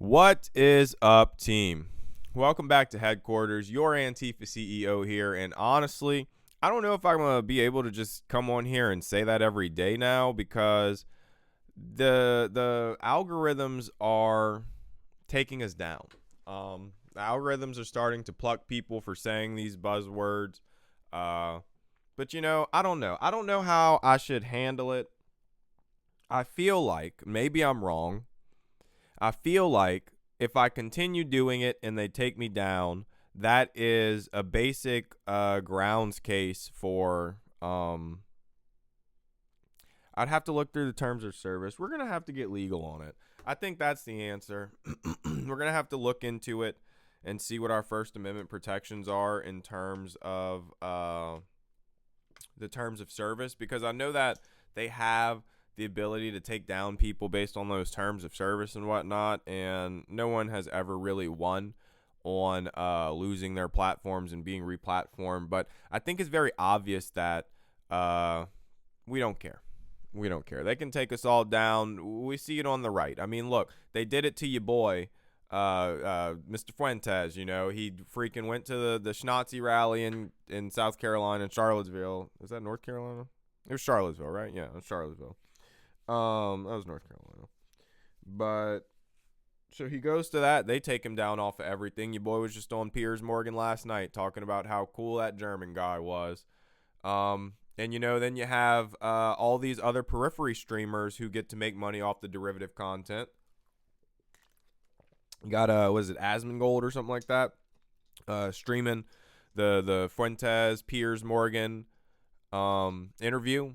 What is up, team? Welcome back to headquarters. Your Antifa CEO here, and honestly, I don't know if I'm gonna be able to just come on here and say that every day now because the algorithms are taking us down. The algorithms are starting to pluck people for saying these buzzwords. But I don't know. I don't know how I should handle it. I feel like maybe I'm wrong. I feel like if I continue doing it and they take me down, that is a basic grounds case for I'd have to look through the terms of service. We're going to have to get legal on it. I think that's the answer. We're going to have to look into it and see what our First Amendment protections are in terms of the terms of service, because I know that they have the ability to take down people based on those terms of service and whatnot, and no one has ever really won on losing their platforms and being replatformed. But I think it's very obvious that we don't care. We don't care. They can take us all down. We see it on the right. I mean, look, they did it to your boy, Mr. Fuentes. He freaking went to the Schnazi rally in South Carolina, in Charlottesville. Was that North Carolina? It was Charlottesville, right? Yeah, it was Charlottesville. That was North Carolina. But so he goes to that. They take him down off of everything. Your boy was just on Piers Morgan last night talking about how cool that German guy was. And then you have all these other periphery streamers who get to make money off the derivative content. You got was it Asmongold or something like that? Streaming the Fuentes Piers Morgan interview.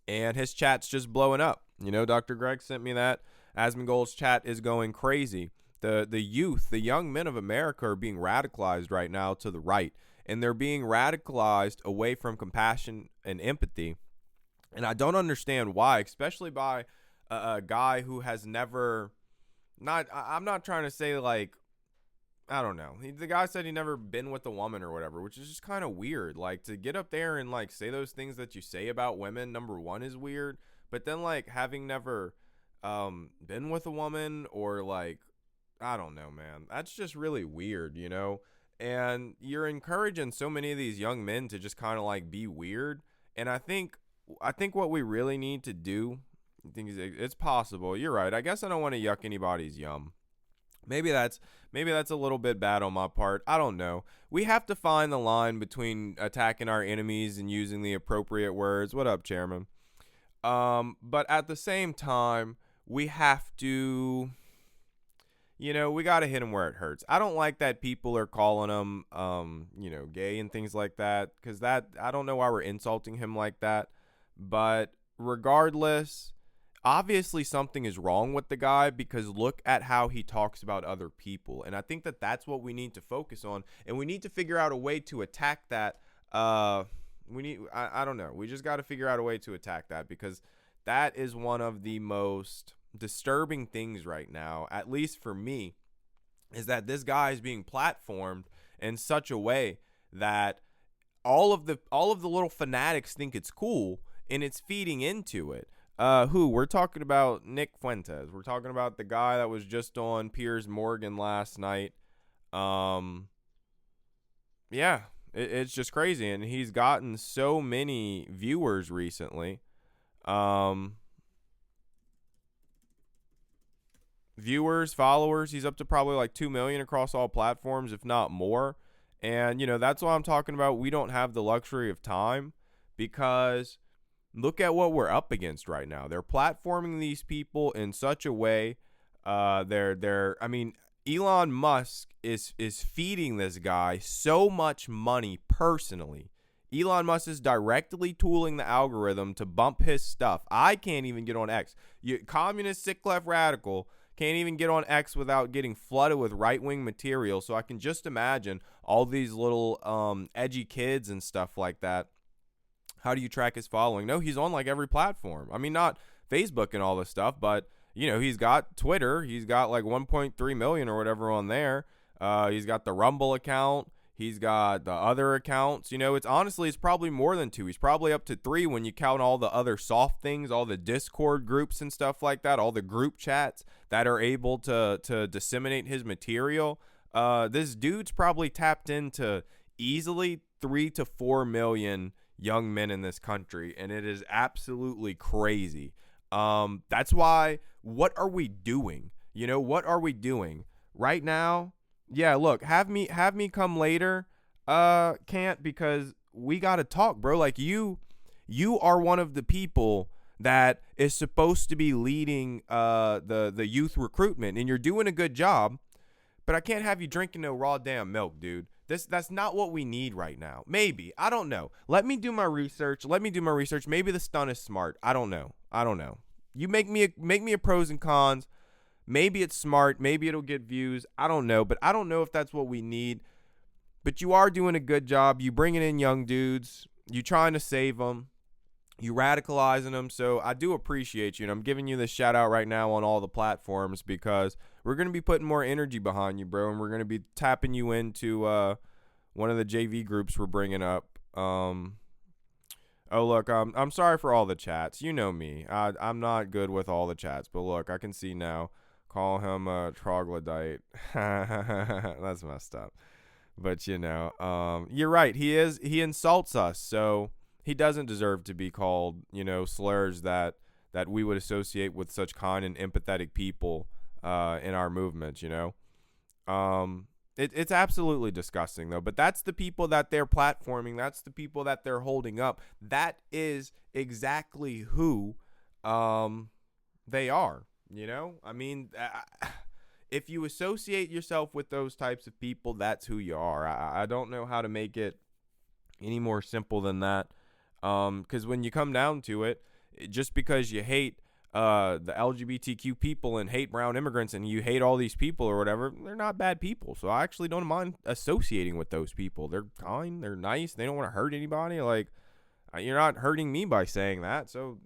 And his chat's just blowing up. Dr. Greg sent me that. Asmongold's chat is going crazy. The youth, the young men of America are being radicalized right now to the right. And they're being radicalized away from compassion and empathy. And I don't understand why, especially by a guy who has never, I'm not trying to say like, I don't know. The guy said he never been with a woman or whatever, which is just kind of weird. Like, to get up there and like say those things that you say about women, number one, is weird. But then like having never been with a woman, or like, I don't know, man. That's just really weird, And you're encouraging so many of these young men to just kind of like be weird. And I think what we really need to do, I think it's possible. You're right. I guess I don't want to yuck anybody's yum. Maybe that's a little bit bad on my part. I don't know. We have to find the line between attacking our enemies and using the appropriate words. What up, Chairman? But at the same time, we have to, we got to hit them where it hurts. I don't like that people are calling him, gay and things like that, because that, I don't know why we're insulting him like that. But regardless, obviously something is wrong with the guy, because look at how he talks about other people. And I think that that's what we need to focus on. And we need to figure out a way to attack that. I don't know. We just got to figure out a way to attack that, because that is one of the most disturbing things right now, at least for me, is that this guy is being platformed in such a way that all of the little fanatics think it's cool, and it's feeding into it. We're talking about Nick Fuentes. We're talking about the guy that was just on Piers Morgan last night. Yeah, it's just crazy, and he's gotten so many viewers recently. Viewers, followers, he's up to probably like 2 million across all platforms, if not more. And, that's why I'm talking about we don't have the luxury of time, because look at what we're up against right now. They're platforming these people in such a way. Elon Musk is feeding this guy so much money personally. Elon Musk is directly tooling the algorithm to bump his stuff. I can't even get on X. Communist, sick left radical can't even get on X without getting flooded with right-wing material. So I can just imagine all these little edgy kids and stuff like that. How do you track his following? No, he's on like every platform. I mean, not Facebook and all this stuff, but he's got Twitter. He's got like 1.3 million or whatever on there. He's got the Rumble account. He's got the other accounts. It's probably more than 2. He's probably up to 3 when you count all the other soft things, all the Discord groups and stuff like that, all the group chats that are able to disseminate his material. This dude's probably tapped into easily 3 to 4 million young men in this country, and it is absolutely crazy. That's why, what are we doing? What are we doing right now? Yeah, look, have me come later. Can't, because we got to talk, bro. Like, you are one of the people that is supposed to be leading the youth recruitment, and you're doing a good job, but I can't have you drinking no raw damn milk, dude. That's not what we need right now. Maybe, I don't know. Let me do my research. Maybe the stunt is smart. I don't know. You make me a pros and cons. Maybe it's smart. Maybe it'll get views. I don't know. But I don't know if that's what we need. But you are doing a good job. You bringing in young dudes. You trying to save them. You radicalizing them. So I do appreciate you. And I'm giving you this shout out right now on all the platforms, because we're going to be putting more energy behind you, bro. And we're going to be tapping you into one of the JV groups we're bringing up. Oh, look, I'm sorry for all the chats. You know me. I'm not good with all the chats. But look, I can see now. Call him a troglodyte. That's messed up. But, you're right. He insults us. So he doesn't deserve to be called, slurs that we would associate with such kind and empathetic people in our movements, It's absolutely disgusting, though. But that's the people that they're platforming. That's the people that they're holding up. That is exactly who they are. If you associate yourself with those types of people, that's who you are. I don't know how to make it any more simple than that. Because when you come down to it, just because you hate the LGBTQ people and hate brown immigrants and you hate all these people or whatever, they're not bad people. So I actually don't mind associating with those people. They're kind, they're nice, they don't want to hurt anybody. Like, you're not hurting me by saying that. So,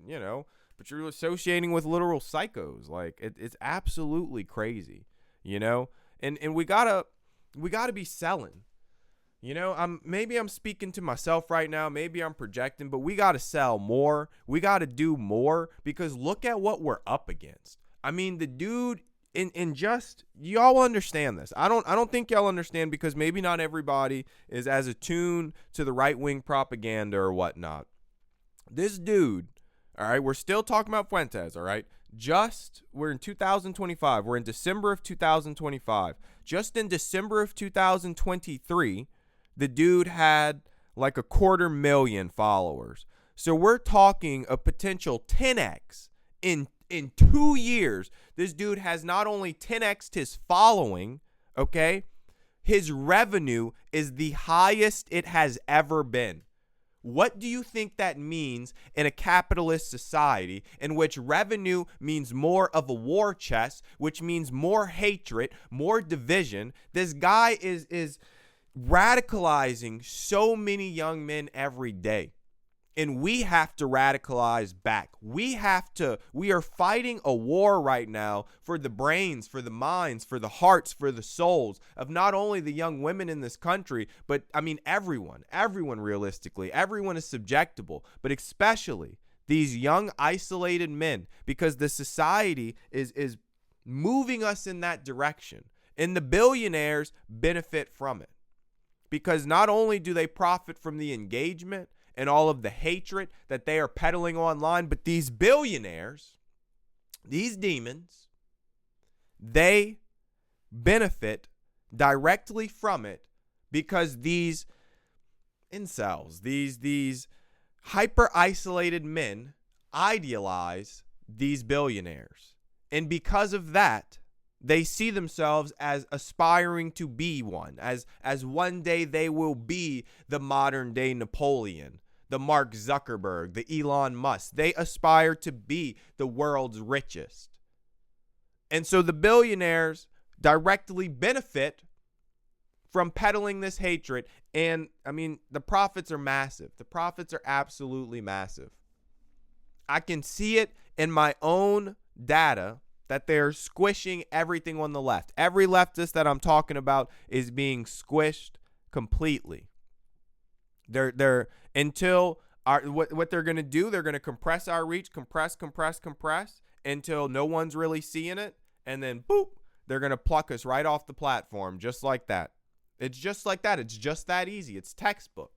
but you're associating with literal psychos. Like, it's absolutely crazy, and we gotta be selling. Maybe I'm speaking to myself right now. Maybe I'm projecting, but we got to sell more. We got to do more, because look at what we're up against. I mean, the dude y'all understand this. I don't think y'all understand, because maybe not everybody is as attuned to the right-wing propaganda or whatnot. This dude, all right, we're still talking about Fuentes, all right? We're in 2025. We're in December of 2025. Just in December of 2023, the dude had like 250,000 followers. So we're talking a potential 10x in 2 years. This dude has not only 10x'd his following, okay? His revenue is the highest it has ever been. What do you think that means in a capitalist society in which revenue means more of a war chest, which means more hatred, more division? This guy is radicalizing so many young men every day. And we have to radicalize back. We are fighting a war right now for the brains, for the minds, for the hearts, for the souls of not only the young women in this country, but I mean everyone realistically. Everyone is subjectable, but especially these young isolated men, because the society is moving us in that direction. And the billionaires benefit from it, because not only do they profit from the engagement and all of the hatred that they are peddling online, but these billionaires, these demons, they benefit directly from it, because these incels, these hyper-isolated men idealize these billionaires. And because of that, they see themselves as aspiring to be one, as one day they will be the modern day Napoleon, the Mark Zuckerberg, the Elon Musk. They aspire to be the world's richest. And so the billionaires directly benefit from peddling this hatred. And I mean, the profits are massive. The profits are absolutely massive. I can see it in my own data that they're squishing everything on the left. Every leftist that I'm talking about is being squished completely. They're until what they're going to do, they're going to compress our reach, compress until no one's really seeing it, and then boop, they're going to pluck us right off the platform just like that. It's just like that. It's just that easy. It's textbook.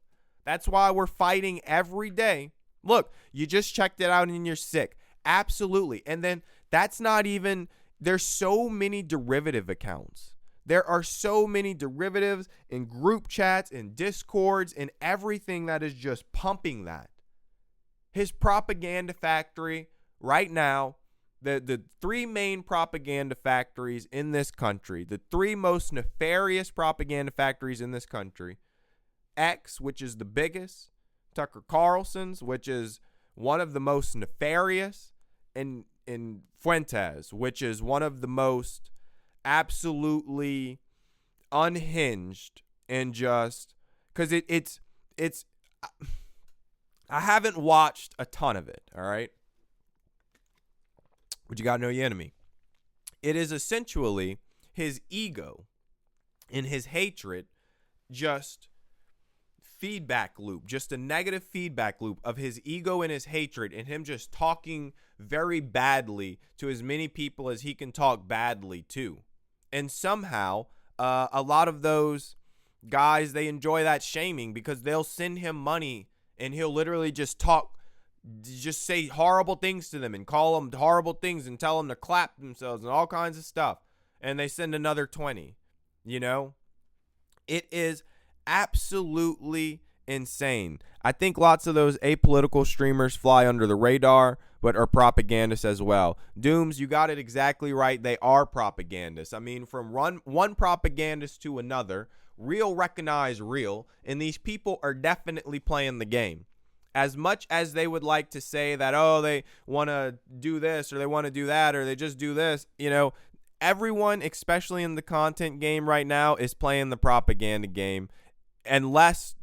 That's why we're fighting every day. Look, you just checked it out and you're sick. Absolutely. And then that's not even, there's so many derivative accounts. There are so many derivatives in group chats and discords and everything that is just pumping that. His propaganda factory right now, the three main propaganda factories in this country, the three most nefarious propaganda factories in this country, X, which is the biggest, Tucker Carlson's, which is one of the most nefarious, and Fuentes, which is one of the most absolutely unhinged, and just because it's I haven't watched a ton of it, all right, but you gotta know your enemy. It is essentially his ego and his hatred, just feedback loop, just a negative feedback loop of his ego and his hatred, and him just talking very badly to as many people as he can talk badly to. And somehow, a lot of those guys, they enjoy that shaming because they'll send him money and he'll literally just say horrible things to them and call them horrible things and tell them to clap themselves and all kinds of stuff. And they send another 20, you know? It is absolutely insane. I think lots of those apolitical streamers fly under the radar, but are propagandists as well. Dooms, you got it exactly right. They are propagandists. I mean, from one propagandist to another, real recognize real, and these people are definitely playing the game. As much as they would like to say that, oh, they want to do this or they want to do that or they just do this, you know, everyone, especially in the content game right now, is playing the propaganda game. Unless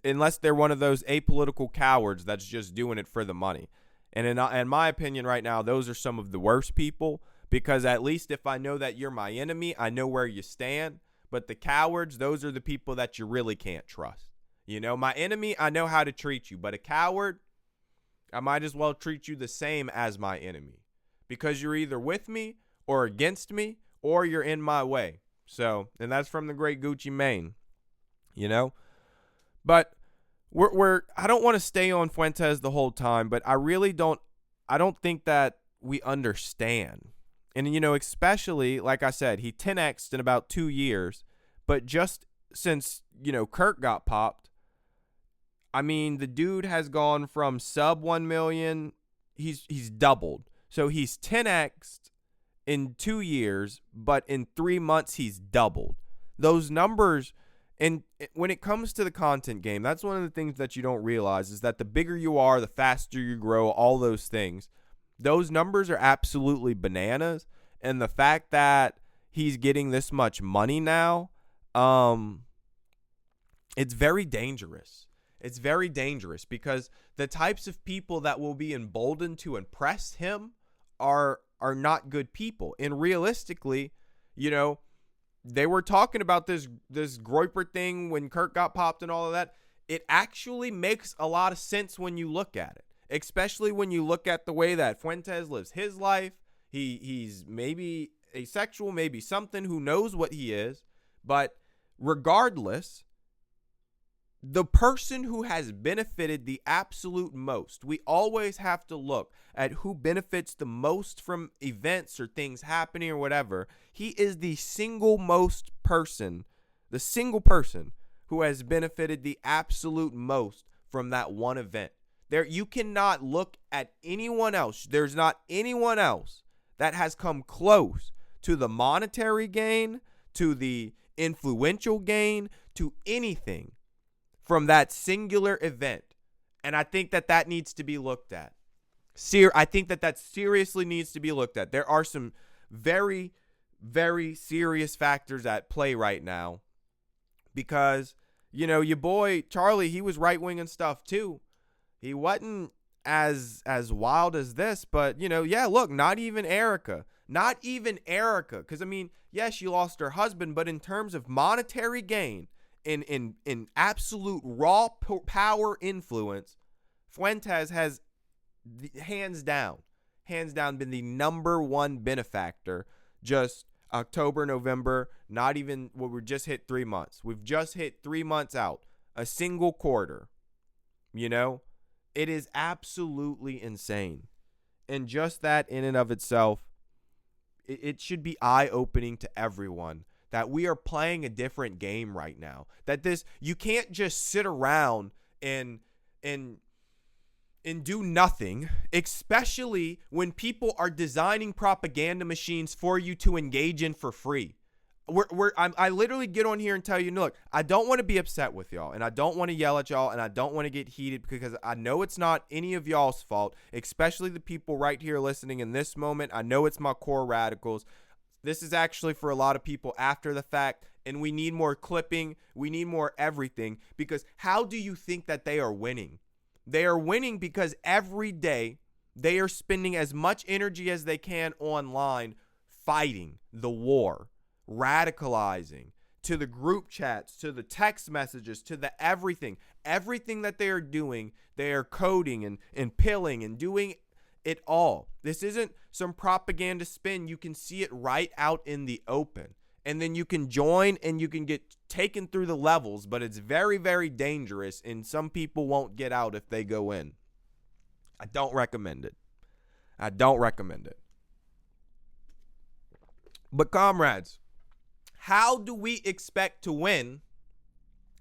they're one of those apolitical cowards that's just doing it for the money. And in my opinion right now, those are some of the worst people, because at least if I know that you're my enemy, I know where you stand. But the cowards, those are the people that you really can't trust. You know, my enemy, I know how to treat you. But a coward, I might as well treat you the same as my enemy, because you're either with me or against me or you're in my way. So, and that's from the great Gucci Mane. You know, but I don't want to stay on Fuentes the whole time, but I don't think that we understand. And, you know, especially, like I said, he 10x'd in about 2 years, but just since, you know, Kirk got popped, I mean, the dude has gone from sub 1 million, he's doubled. So he's 10x'd in 2 years, but in 3 months, he's doubled. Those numbers. And when it comes to the content game, that's one of the things that you don't realize, is that the bigger you are, the faster you grow, all those things. Those numbers are absolutely bananas. And the fact that he's getting this much money now, it's very dangerous. It's very dangerous because the types of people that will be emboldened to impress him are not good people. And realistically, you know, they were talking about this Groyper thing when Kirk got popped and all of that. It actually makes a lot of sense when you look at it, especially when you look at the way that Fuentes lives his life. He's maybe asexual, maybe something, who knows what he is. But regardless, the person who has benefited the absolute most, we always have to look at who benefits the most from events or things happening or whatever. He is the single person who has benefited the absolute most from that one event. There, you cannot look at anyone else. There's not anyone else that has come close to the monetary gain, to the influential gain, to anything from that singular event. And I think that needs to be looked at. I think that seriously needs to be looked at. There are some very, very serious factors at play right now, because, you know, your boy Charlie, he was right-wing and stuff too. He wasn't as wild as this, but, you know, yeah, look, not even Erica, because, I mean, yes, she lost her husband, but in terms of monetary gain, in absolute raw power influence, Fuentes has hands down been the number one benefactor. Just October, November, not even, well, we just hit 3 months. We've just hit 3 months out, a single quarter. You know, it is absolutely insane. And just that in and of itself, it should be eye-opening to everyone that we are playing a different game right now. That you can't just sit around and do nothing, especially when people are designing propaganda machines for you to engage in for free. I literally get on here and tell you, look, I don't want to be upset with y'all, and I don't want to yell at y'all, and I don't want to get heated, because I know it's not any of y'all's fault, especially the people right here listening in this moment. I know it's my core radicals. This is actually for a lot of people after the fact, and we need more clipping. We need more everything, because how do you think that they are winning? They are winning because every day they are spending as much energy as they can online fighting the war, radicalizing, to the group chats, to the text messages, to the everything. Everything that they are doing, they are coding and pilling and doing it all. This isn't some propaganda spin. You can see it right out in the open. And then you can join and you can get taken through the levels, but it's very, very dangerous, and some people won't get out if they go in. I don't recommend it. I don't recommend it. But comrades, how do we expect to win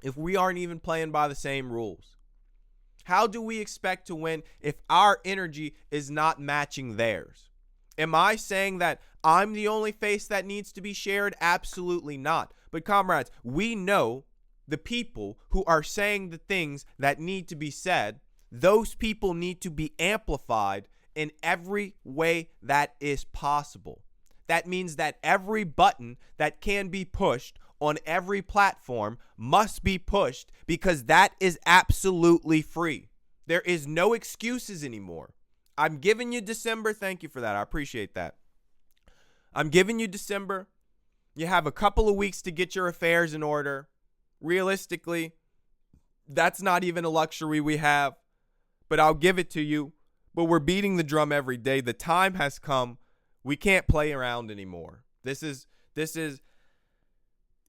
if we aren't even playing by the same rules? How do we expect to win if our energy is not matching theirs? Am I saying that I'm the only face that needs to be shared? Absolutely not. But comrades, we know the people who are saying the things that need to be said. Those people need to be amplified in every way that is possible. That means that every button that can be pushed on every platform must be pushed, because that is absolutely free. There is no excuses anymore. I'm giving you December. Thank you for that. I appreciate that. I'm giving you December. You have a couple of weeks to get your affairs in order. Realistically, that's not even a luxury we have, but I'll give it to you. But we're beating the drum every day. The time has come. We can't play around anymore. This is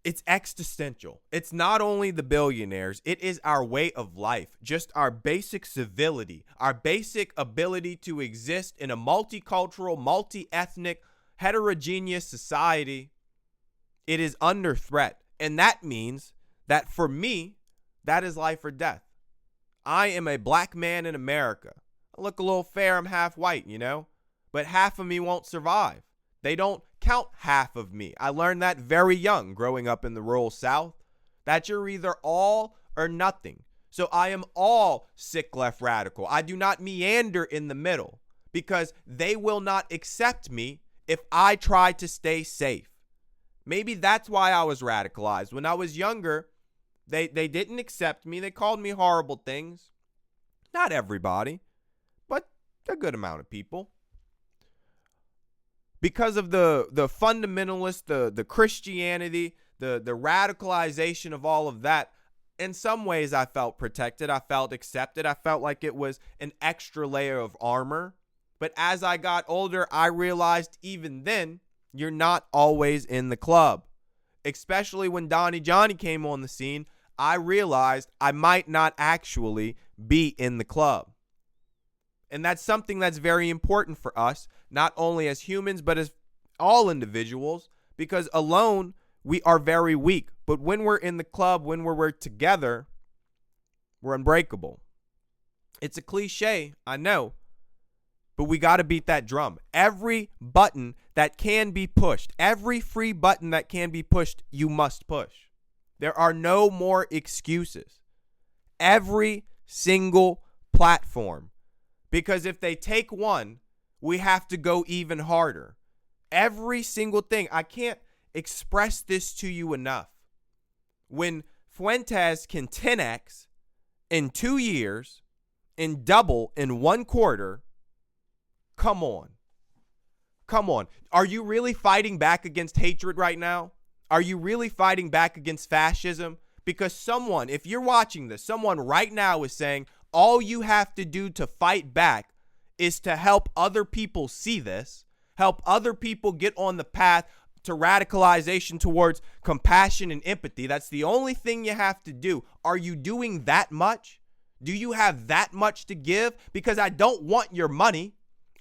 it's existential. It's not only the billionaires, it is our way of life, just our basic civility, our basic ability to exist in a multicultural, multi-ethnic, heterogeneous society. It is under threat. And that means that for me, that is life or death. I am a black man in America. I look a little fair, I'm half white, but half of me won't survive. They don't count half of me. I learned that very young growing up in the rural South, that you're either all or nothing. So I am all sick left radical. I do not meander in the middle, because they will not accept me if I try to stay safe. Maybe that's why I was radicalized. When I was younger, they didn't accept me. They called me horrible things. Not everybody, but a good amount of people. Because of the fundamentalist, the Christianity, the radicalization of all of that, in some ways I felt protected. I felt accepted. I felt like it was an extra layer of armor. But as I got older, I realized even then, you're not always in the club. Especially when Donnie Johnny came on the scene, I realized I might not actually be in the club. And that's something that's very important for us, not only as humans, but as all individuals, because alone we are very weak. But when we're in the club, when we're together, we're unbreakable. It's a cliche, I know, but we got to beat that drum. Every button that can be pushed, every free button that can be pushed, you must push. There are no more excuses. Every single platform. Because if they take one, we have to go even harder. Every single thing. I can't express this to you enough. When Fuentes can 10x in 2 years and double in 1 quarter, come on. Come on. Are you really fighting back against hatred right now? Are you really fighting back against fascism? Because someone, if you're watching this, someone right now is saying all you have to do to fight back is to help other people see this, help other people get on the path to radicalization towards compassion and empathy. That's the only thing you have to do. Are you doing that much? Do you have that much to give? Because I don't want your money.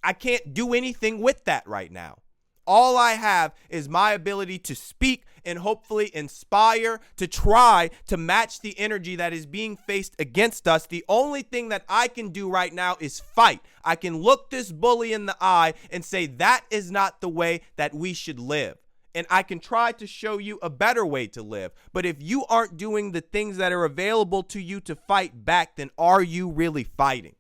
I can't do anything with that right now. All I have is my ability to speak and hopefully inspire, to try to match the energy that is being faced against us. The only thing that I can do right now is fight. I can look this bully in the eye and say that is not the way that we should live. And I can try to show you a better way to live. But if you aren't doing the things that are available to you to fight back, then are you really fighting?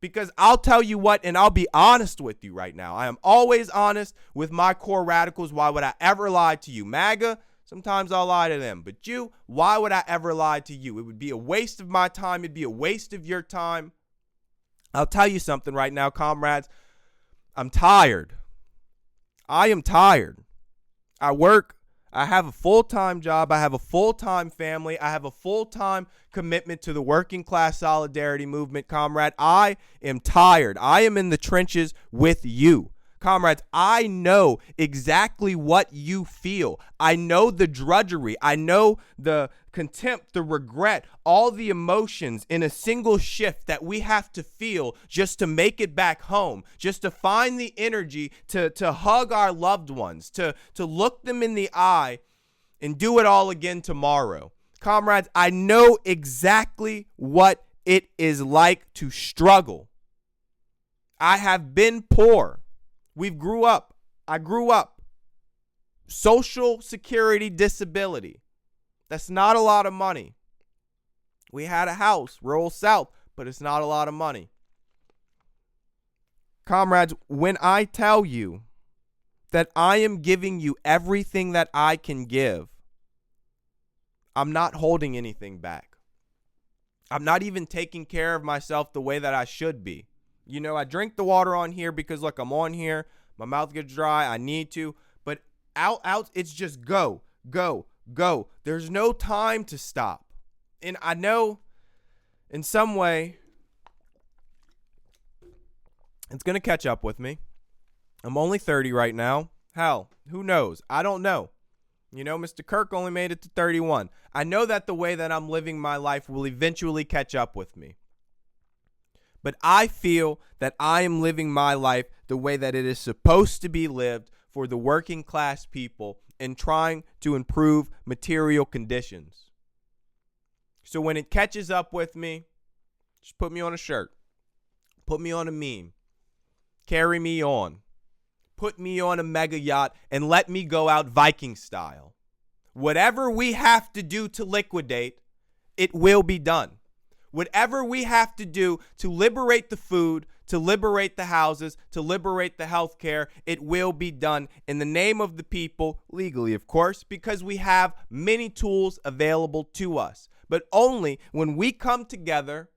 Because I'll tell you what, and I'll be honest with you right now. I am always honest with my core radicals. Why would I ever lie to you? MAGA, sometimes I'll lie to them. But you, why would I ever lie to you? It would be a waste of my time. It'd be a waste of your time. I'll tell you something right now, comrades. I'm tired. I am tired. I work. I have a full-time job. I have a full-time family. I have a full-time commitment to the working class solidarity movement, comrade. I am tired. I am in the trenches with you. Comrades, I know exactly what you feel. I know the drudgery. I know the contempt, the regret, all the emotions in a single shift that we have to feel just to make it back home, just to find the energy to hug our loved ones, to look them in the eye and do it all again tomorrow. Comrades, I know exactly what it is like to struggle. I have been poor. I grew up. Social Security disability. That's not a lot of money. We had a house, rural South, but it's not a lot of money. Comrades, when I tell you that I am giving you everything that I can give, I'm not holding anything back. I'm not even taking care of myself the way that I should be. You know, I drink the water on here because, look, I'm on here. My mouth gets dry. I need to. But out, it's just go, go, go. There's no time to stop. And I know in some way it's going to catch up with me. I'm only 30 right now. Hell, who knows? I don't know. You know, Mr. Kirk only made it to 31. I know that the way that I'm living my life will eventually catch up with me. But I feel that I am living my life the way that it is supposed to be lived for the working class people and trying to improve material conditions. So when it catches up with me, just put me on a shirt. Put me on a meme. Carry me on. Put me on a mega yacht and let me go out Viking style. Whatever we have to do to liquidate, it will be done. Whatever we have to do to liberate the food, to liberate the houses, to liberate the health care, it will be done in the name of the people, legally, of course, because we have many tools available to us. But only when we come together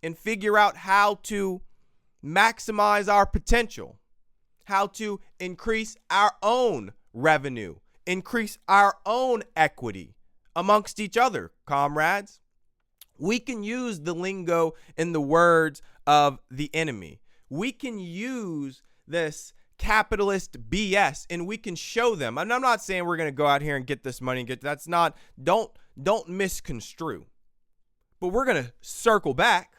and figure out how to maximize our potential, how to increase our own revenue, increase our own equity amongst each other, comrades. We can use the lingo and the words of the enemy. We can use this capitalist BS and we can show them. And I'm not saying we're going to go out here and get this money and that's not, don't misconstrue. But we're going to circle back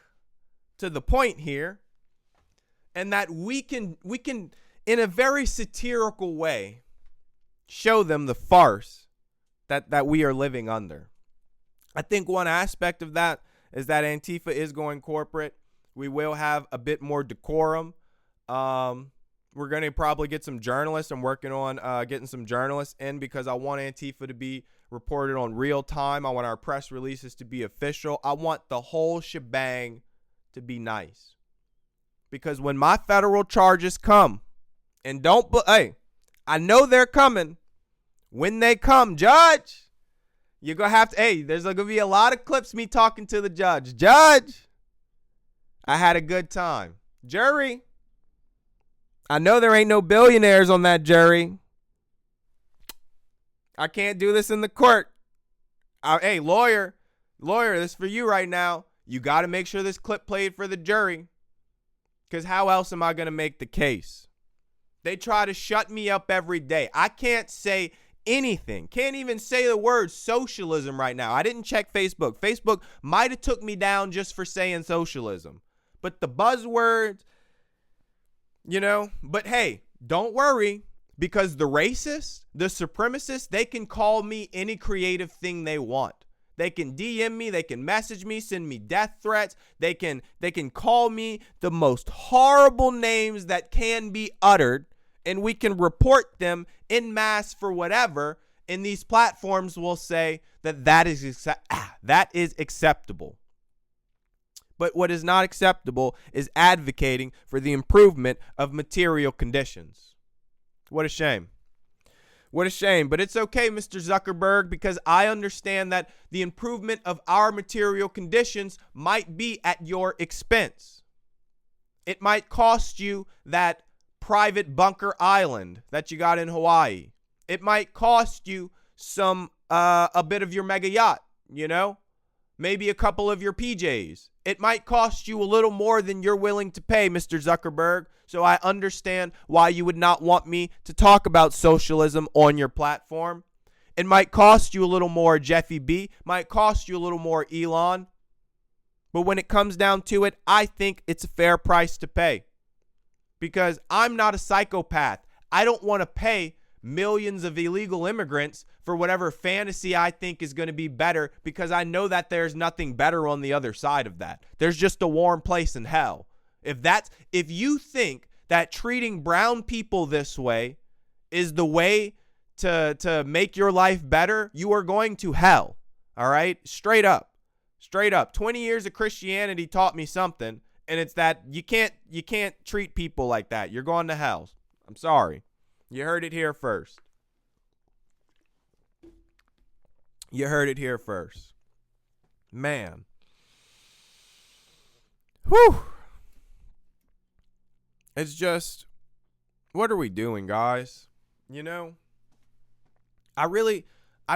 to the point here, and that we can in a very satirical way show them the farce that we are living under. I think one aspect of that is that Antifa is going corporate. We will have a bit more decorum. We're going to probably get some journalists. I'm working on getting some journalists in because I want Antifa to be reported on real time. I want our press releases to be official. I want the whole shebang to be nice. Because when my federal charges come, and I know they're coming. When they come, Judge, you're going to have to, there's going to be a lot of clips me talking to the judge. Judge, I had a good time. Jury, I know there ain't no billionaires on that jury. I can't do this in the court. Hey, lawyer, this is for you right now. You got to make sure this clip played for the jury, because how else am I going to make the case? They try to shut me up every day. I can't say anything. Can't even say the word socialism right now. I didn't check Facebook. Facebook might have took me down just for saying socialism. But the buzzwords, but hey, don't worry, because the racists, the supremacists, they can call me any creative thing they want. They can DM me, they can message me, send me death threats. They can call me the most horrible names that can be uttered, and we can report them en masse for whatever, and these platforms will say that is acceptable. But what is not acceptable is advocating for the improvement of material conditions. What a shame. What a shame. But it's okay, Mr. Zuckerberg, because I understand that the improvement of our material conditions might be at your expense. It might cost you that private bunker island that you got in Hawaii. It might cost you a bit of your mega yacht, maybe a couple of your PJs. It might cost you a little more than you're willing to pay, Mr. Zuckerberg. So I understand why you would not want me to talk about socialism on your platform. It might cost you a little more, Jeffy B. Might cost you a little more, Elon. But when it comes down to it, I think it's a fair price to pay. Because I'm not a psychopath. I don't want to pay millions of illegal immigrants for whatever fantasy I think is going to be better, because I know that there's nothing better on the other side of that. There's just a warm place in hell. If you think that treating brown people this way is the way to make your life better, you are going to hell. All right? Straight up. 20 years of Christianity taught me something, and it's that you can't treat people like that. You're going to hell. I'm sorry. You heard it here first. Man. Whew. It's just, what are we doing, guys? I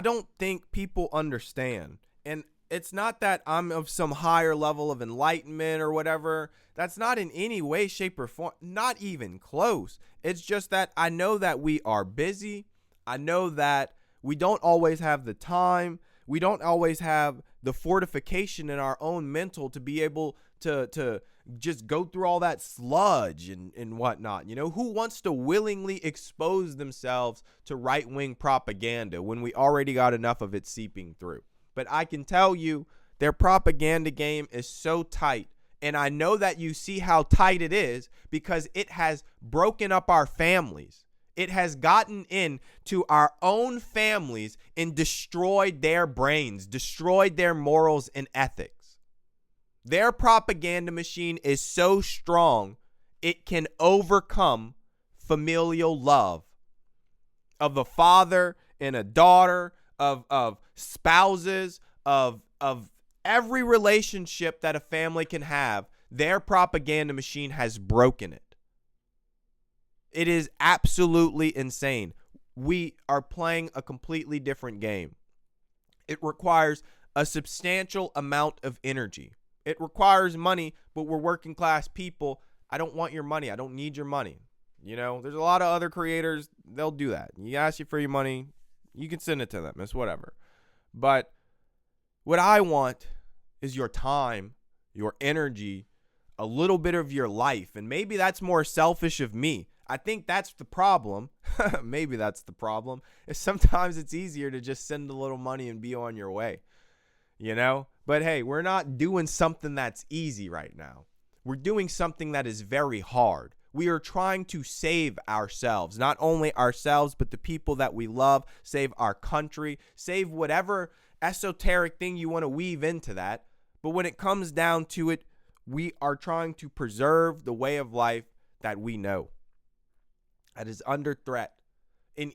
don't think people understand. And it's not that I'm of some higher level of enlightenment or whatever. That's not in any way, shape, or form. Not even close. It's just that I know that we are busy. I know that we don't always have the time. We don't always have the fortification in our own mental to be able to just go through all that sludge and whatnot. Who wants to willingly expose themselves to right-wing propaganda when we already got enough of it seeping through? But I can tell you, their propaganda game is so tight. And I know that you see how tight it is because it has broken up our families. It has gotten into our own families and destroyed their brains, destroyed their morals and ethics. Their propaganda machine is so strong, it can overcome familial love of a father and a daughter, of spouses, of every relationship that a family can have. Their propaganda machine has broken it. It is absolutely insane. We are playing a completely different game. It requires a substantial amount of energy. It requires money, but we're working class people. I don't want your money. I don't need your money. There's a lot of other creators, they'll do that. You ask you for your money, you can send it to them. It's whatever. But what I want is your time, your energy, a little bit of your life. And maybe that's more selfish of me. I think that's the problem. Maybe that's the problem. Is sometimes it's easier to just send a little money and be on your way. But hey, we're not doing something that's easy right now. We're doing something that is very hard. We are trying to save ourselves, not only ourselves, but the people that we love, save our country, save whatever esoteric thing you want to weave into that. But when it comes down to it, we are trying to preserve the way of life that we know that is under threat. And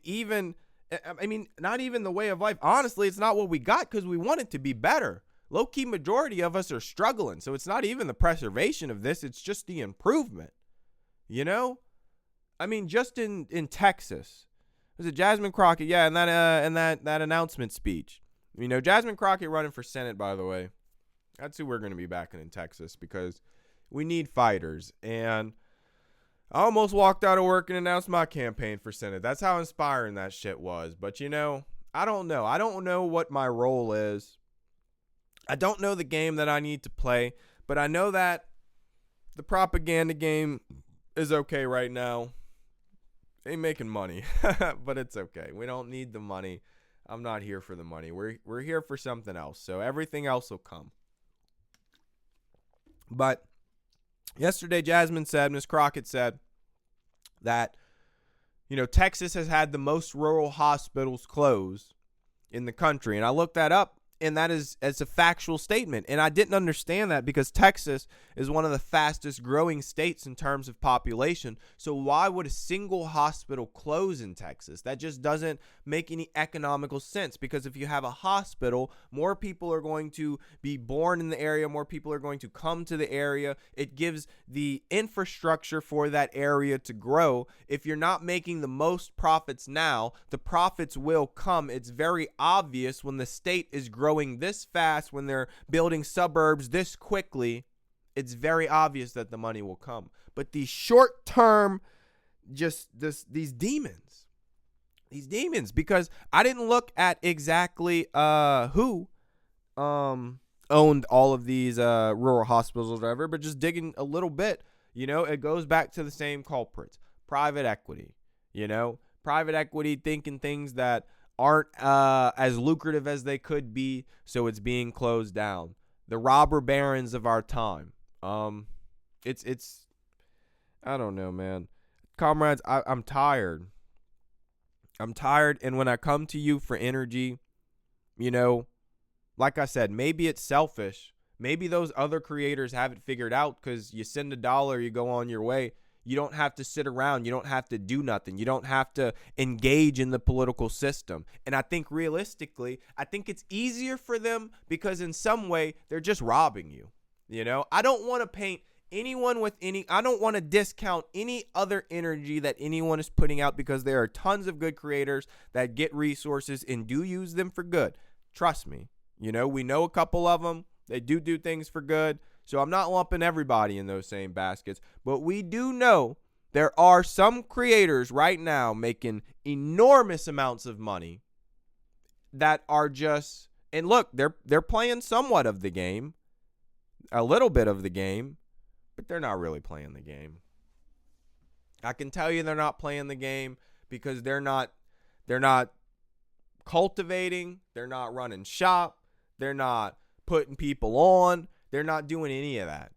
not even the way of life. Honestly, it's not what we got because we want it to be better. Low-key majority of us are struggling. So it's not even the preservation of this. It's just the improvement. Just in Texas, was it Jasmine Crockett? Yeah, and that announcement speech. Jasmine Crockett running for Senate, by the way. That's who we're going to be backing in Texas because we need fighters. And I almost walked out of work and announced my campaign for Senate. That's how inspiring that shit was. But, I don't know. I don't know what my role is. I don't know the game that I need to play. But I know that the propaganda game is okay right now. Ain't making money, but it's okay. We don't need the money. I'm not here for the money. We're here for something else. So everything else will come. But yesterday, Ms. Crockett said that, Texas has had the most rural hospitals closed in the country. And I looked that up, and it's a factual statement. And I didn't understand that because Texas is one of the fastest growing states in terms of population. So why would a single hospital close in Texas? That just doesn't make any economical sense, because if you have a hospital, more people are going to be born in the area, more people are going to come to the area. It gives the infrastructure for that area to grow. If you're not making the most profits now, the profits will come. It's very obvious when the state is growing this fast, when they're building suburbs this quickly, it's very obvious that the money will come. But these short-term, these demons, because I didn't look at exactly who owned all of these rural hospitals or whatever, but just digging a little bit, it goes back to the same culprits. Private equity, private equity thinking things that aren't as lucrative as they could be, so it's being closed down. The robber barons of our time. It's I don't know, man. Comrades, I'm tired. And when I come to you for energy, like I said, maybe it's selfish. Maybe those other creators have it figured out because you send $1, you go on your way. You don't have to sit around. You don't have to do nothing. You don't have to engage in the political system. And I think realistically, it's easier for them because in some way they're just robbing you. I don't want to paint anyone with I don't want to discount any other energy that anyone is putting out, because there are tons of good creators that get resources and do use them for good. Trust me. We know a couple of them. They do things for good. So I'm not lumping everybody in those same baskets, but we do know there are some creators right now making enormous amounts of money that are just, and look, they're playing somewhat of the game, a little bit of the game, but they're not really playing the game. I can tell you they're not playing the game because they're not cultivating, they're not running shop, they're not putting people on. They're not doing any of that.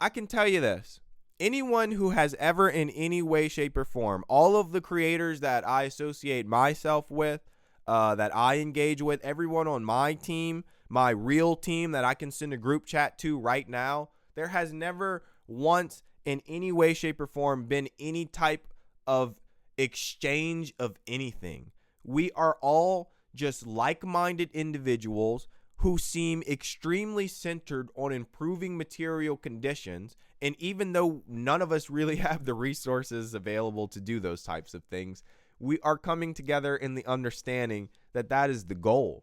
I can tell you this, anyone who has ever in any way, shape, or form, all of the creators that I associate myself with, that I engage with, everyone on my team, my real team that I can send a group chat to right now, there has never once in any way, shape, or form been any type of exchange of anything. We are all just like-minded individuals who seem extremely centered on improving material conditions. And even though none of us really have the resources available to do those types of things, we are coming together in the understanding that that is the goal,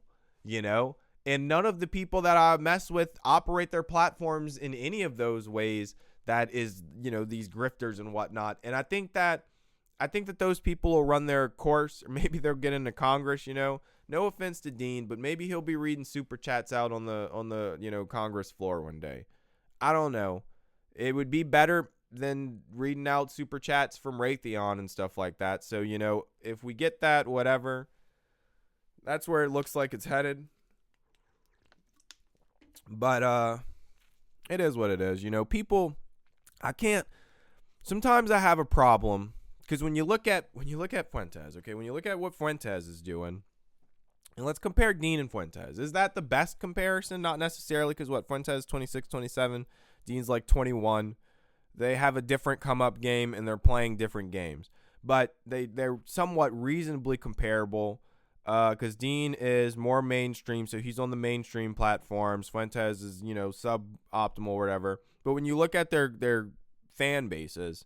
And none of the people that I mess with operate their platforms in any of those ways that is, these grifters and whatnot. And I think that those people will run their course, or maybe they'll get into Congress, No offense to Dean, but maybe he'll be reading super chats out on the Congress floor one day. I don't know. It would be better than reading out super chats from Raytheon and stuff like that. So, if we get that, whatever, that's where it looks like it's headed. But it is what it is. People, sometimes I have a problem because when you look at Fuentes, okay, when you look at what Fuentes is doing, and let's compare Dean and Fuentes. Is that the best comparison? Not necessarily, because Fuentes 26, 27, Dean's like 21. They have a different come-up game, and they're playing different games. But they're somewhat reasonably comparable because Dean is more mainstream, so he's on the mainstream platforms. Fuentes is, suboptimal or whatever. But when you look at their fan bases,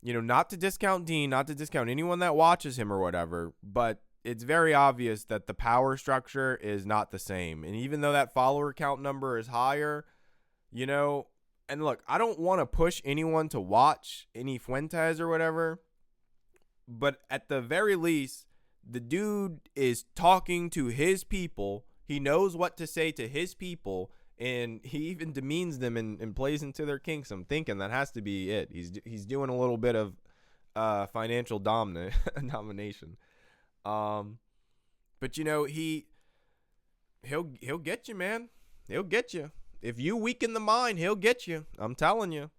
not to discount Dean, not to discount anyone that watches him or whatever, but it's very obvious that the power structure is not the same. And even though that follower count number is higher, you know, and look, I don't want to push anyone to watch any Fuentes or whatever, but at the very least, the dude is talking to his people. He knows what to say to his people, and he even demeans them and plays into their kinks. I'm thinking that has to be it. He's doing a little bit of financial domination. But you know, he'll get you, man. He'll get you. If you weaken the mind, he'll get you. I'm telling you.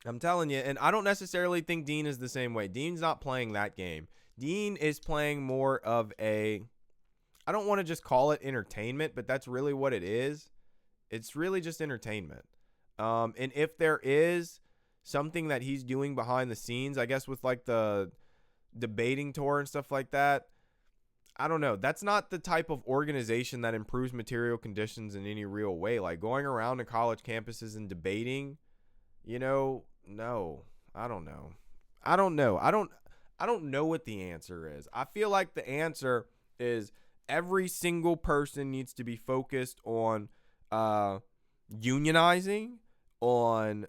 And I don't necessarily think Dean is the same way. Dean's not playing that game. Dean is playing more of I don't want to just call it entertainment, but that's really what it is. It's really just entertainment. And if there is something that he's doing behind the scenes, I guess with like the debating tour and stuff like that, I don't know. That's not the type of organization that improves material conditions in any real way. Like going around to college campuses and debating, you know, no, I don't know. I don't know what the answer is. I feel like the answer is every single person needs to be focused on unionizing, on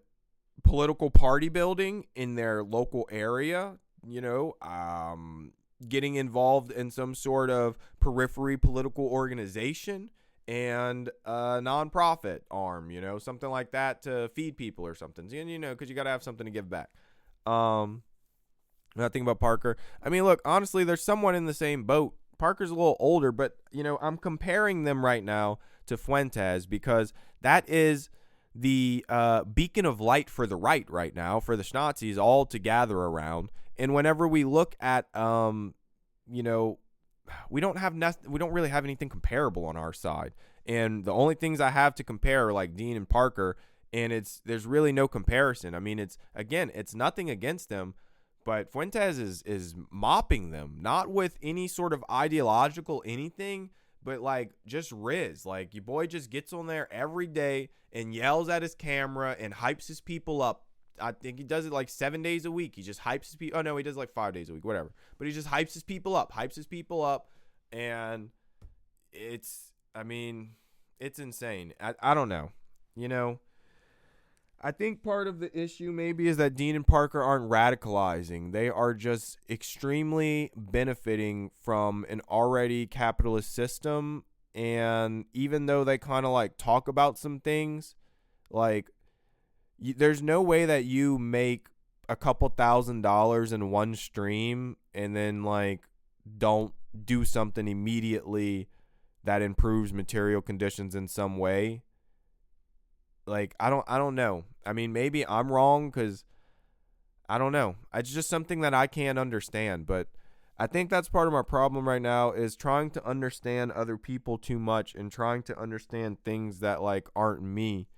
political party building in their local area, you know, getting involved in some sort of periphery political organization and a nonprofit arm, you know, something like that to feed people or something, you know, because you got to have something to give back. Nothing about Parker. I mean, look, honestly, there's someone in the same boat. Parker's a little older, but, you know, I'm comparing them right now to Fuentes because that is the beacon of light for the right now, for the Schnazis all to gather around. And whenever we look at, you know, we don't really have anything comparable on our side. And the only things I have to compare are like Dean and Parker, and there's really no comparison. I mean, it's nothing against them, but Fuentes is mopping them, not with any sort of ideological anything, but like just Riz. Like your boy just gets on there every day and yells at his camera and hypes his people up. I think he does it like 7 days a week. He just hypes his people. Oh no, he does like 5 days a week, whatever. But he just hypes his people up, and it's insane. I don't know. You know, I think part of the issue maybe is that Dean and Parker aren't radicalizing. They are just extremely benefiting from an already capitalist system. And even though they kind of like talk about some things, like there's no way that you make a couple $1,000s in one stream and then like don't do something immediately that improves material conditions in some way. Like, I don't know. I mean, maybe I'm wrong because I don't know. It's just something that I can't understand. But I think that's part of my problem right now is trying to understand other people too much and trying to understand things that like aren't me.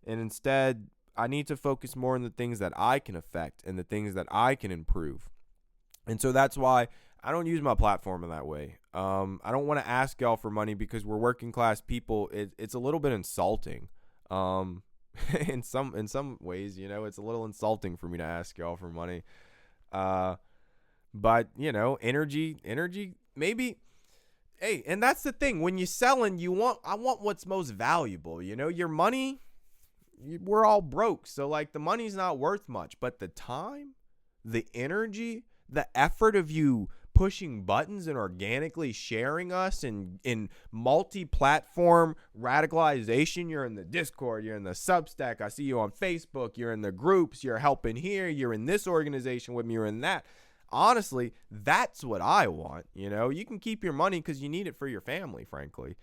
And instead, I need to focus more on the things that I can affect and the things that I can improve. And so that's why I don't use my platform in that way. I don't want to ask y'all for money because we're working class people. It's a little bit insulting. In some ways, you know, it's a little insulting for me to ask y'all for money. But you know, energy, maybe. Hey, and that's the thing. When you're selling, I want what's most valuable. You know, your money, we're all broke. So like the money's not worth much, but the time, the energy, the effort of you pushing buttons and organically sharing us in multi-platform radicalization. You're in the Discord, you're in the Substack, I see you on Facebook, you're in the groups, you're helping here, you're in this organization with me, you're in that. Honestly, that's what I want. You know, you can keep your money because you need it for your family, frankly.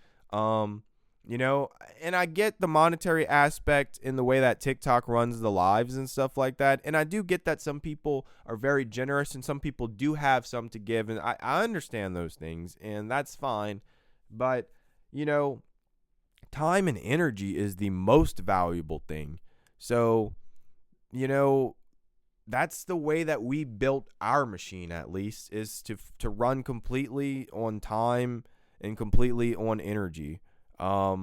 You know, and I get the monetary aspect in the way that TikTok runs the lives and stuff like that. And I do get that some people are very generous and some people do have some to give. And I understand those things and that's fine. But, you know, time and energy is the most valuable thing. So, you know, that's the way that we built our machine, at least, is to run completely on time and completely on energy. I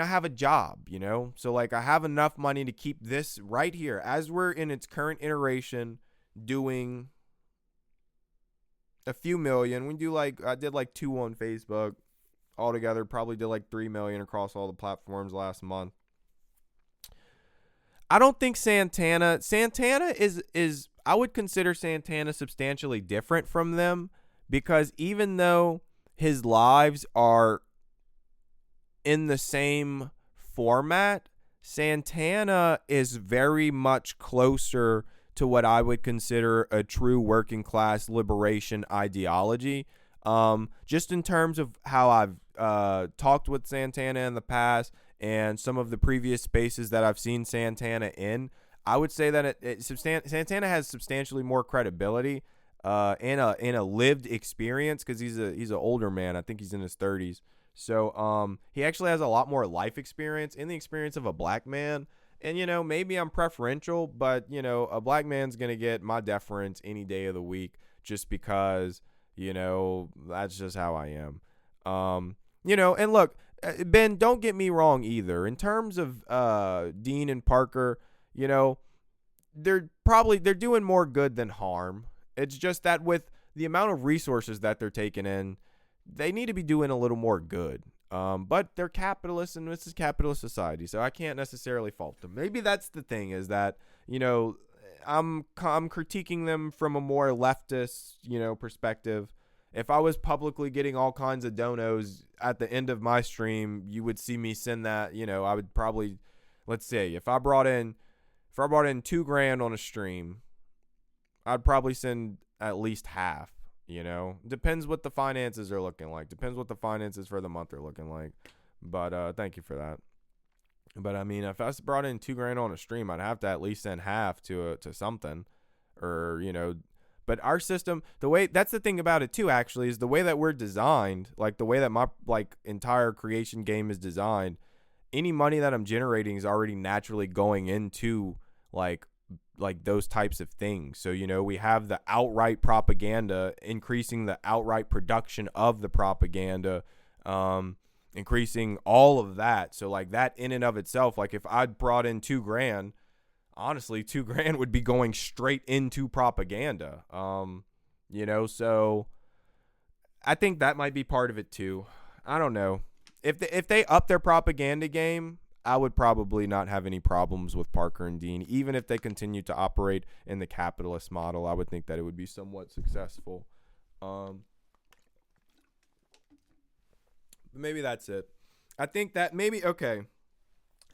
have a job, you know, so like I have enough money to keep this right here as we're in its current iteration doing a few million. I did like 2 on Facebook altogether. Probably did like 3 million across all the platforms last month. I don't think Santana is I would consider Santana substantially different from them, because even though his lives are in the same format, Santana is very much closer to what I would consider a true working class liberation ideology. Just in terms of how I've talked with Santana in the past and some of the previous spaces that I've seen Santana in, I would say that Santana has substantially more credibility in a lived experience, because he's an older man. I think he's in his 30s. So he actually has a lot more life experience, in the experience of a black man. And, maybe I'm preferential, but, a black man's going to get my deference any day of the week, just because, that's just how I am. And look, Ben, don't get me wrong either. In terms of Dean and Parker, they're doing more good than harm. It's just that with the amount of resources that they're taking in, they need to be doing a little more good. But they're capitalists, and this is capitalist society, so I can't necessarily fault them. Maybe that's the thing, is that, I'm critiquing them from a more leftist, perspective. If I was publicly getting all kinds of donos at the end of my stream, you would see me send that. I would probably, let's say, if I brought in $2,000 on a stream, I'd probably send at least half. Depends what the finances are looking like. Depends what the finances for the month are looking like. But thank you for that. But I mean, if I brought in $2,000 on a stream, I'd have to at least send half to something, or But our system, that's the thing about it too. Actually, is the way that we're designed, like the way that my entire creation game is designed. Any money that I'm generating is already naturally going into like those types of things. So, we have the outright propaganda, increasing the outright production of the propaganda, increasing all of that. So like that in and of itself, like if I'd brought in $2,000, honestly, $2,000 would be going straight into propaganda. So I think that might be part of it too. I don't know. If they up their propaganda game, I would probably not have any problems with Parker and Dean. Even if they continue to operate in the capitalist model, I would think that it would be somewhat successful. Maybe that's it. I think that okay.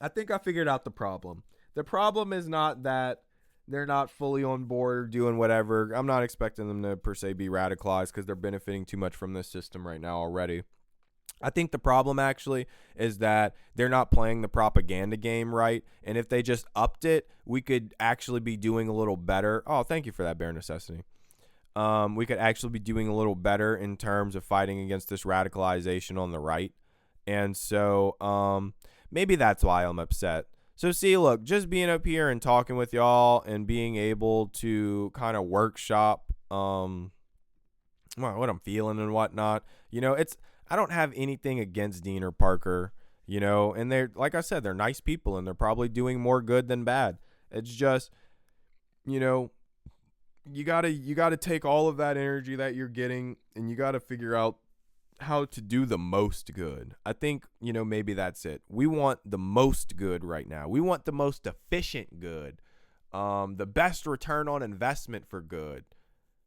I think I figured out the problem. The problem is not that they're not fully on board or doing whatever. I'm not expecting them to per se be radicalized, because they're benefiting too much from this system right now already. I think the problem actually is that they're not playing the propaganda game right. And if they just upped it, we could actually be doing a little better. Oh, thank you for that, Bare Necessity. We could actually be doing a little better in terms of fighting against this radicalization on the right. And so maybe that's why I'm upset. So see, look, just being up here and talking with y'all and being able to kind of workshop what I'm feeling and whatnot, I don't have anything against Dean or Parker, and they're, like I said, they're nice people, and they're probably doing more good than bad. It's just, you gotta take all of that energy that you're getting, and you gotta figure out how to do the most good. I think, maybe that's it. We want the most good right now. We want the most efficient good, the best return on investment for good,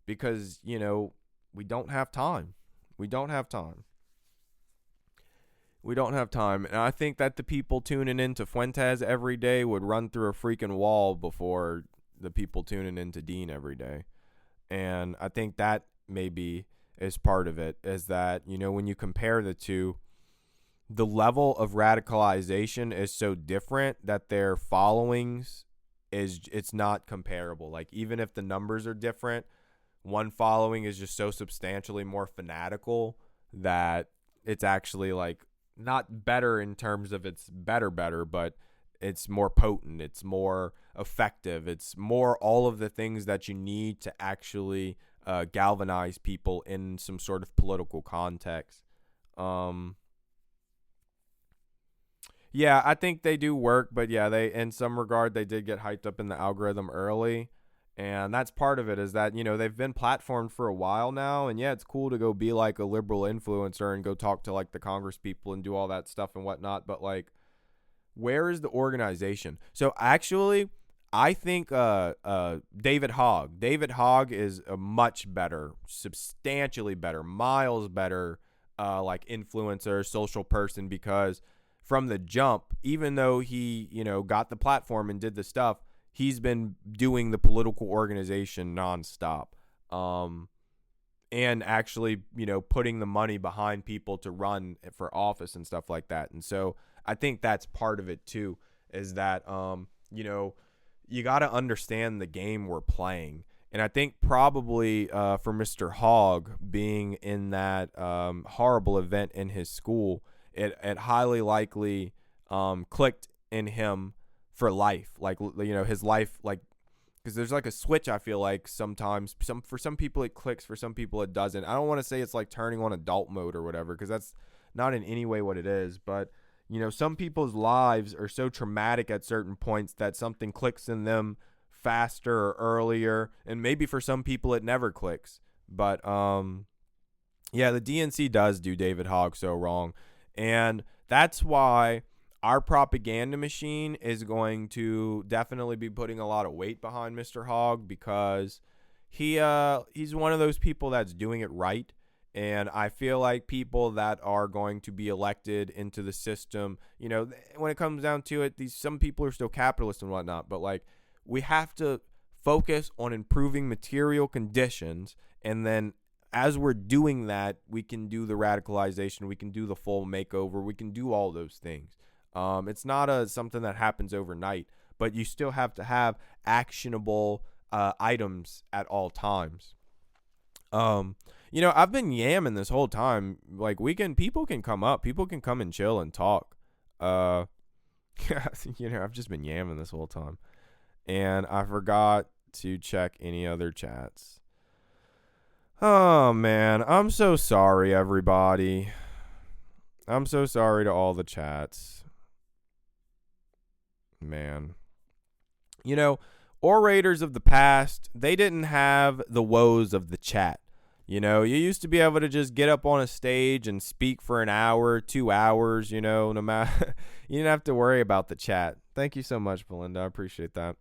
because, we don't have time. We don't have time. And I think that the people tuning into Fuentes every day would run through a freaking wall before the people tuning into Dean every day. And I think that maybe is part of it, is that, when you compare the two, the level of radicalization is so different that their followings it's not comparable. Like, even if the numbers are different, one following is just so substantially more fanatical that it's actually like not better in terms of it's better, but it's more potent, it's more effective, it's more all of the things that you need to actually galvanize people in some sort of political context. Yeah, I think they do work, but yeah, they, in some regard, they did get hyped up in the algorithm early. And that's part of it, is that, they've been platformed for a while now. And yeah, it's cool to go be like a liberal influencer and go talk to like the Congress people and do all that stuff and whatnot. But like, where is the organization? So actually, I think David Hogg is a much better, substantially better, miles better, like influencer, social person, because from the jump, even though he, got the platform and did the stuff, he's been doing the political organization nonstop. And actually, putting the money behind people to run for office and stuff like that. And so I think that's part of it too, is that, you got to understand the game we're playing. And I think probably for Mr. Hogg being in that horrible event in his school, it highly likely clicked in him for life. Like, his life, like, because there's like a switch, I feel like sometimes. For some people it clicks, for some people it doesn't. I don't want to say it's like turning on adult mode or whatever, because that's not in any way what it is. But some people's lives are so traumatic at certain points that something clicks in them faster or earlier, and maybe for some people it never clicks. But yeah, the DNC does do David Hogg so wrong, and that's why our propaganda machine is going to definitely be putting a lot of weight behind Mr. Hogg, because he's one of those people that's doing it right. And I feel like people that are going to be elected into the system, when it comes down to it, some people are still capitalists and whatnot, but like, we have to focus on improving material conditions. And then as we're doing that, we can do the radicalization, we can do the full makeover, we can do all those things. It's not something that happens overnight, but you still have to have actionable items at all times. I've been yamming this whole time. Like, people can come up, people can come and chill and talk. I've just been yamming this whole time, and I forgot to check any other chats. Oh man, I'm so sorry, everybody. I'm so sorry to all the chats. Man. Orators of the past, they didn't have the woes of the chat. You used to be able to just get up on a stage and speak for an hour, 2 hours, no matter. You didn't have to worry about the chat. Thank you so much, Belinda. I appreciate that.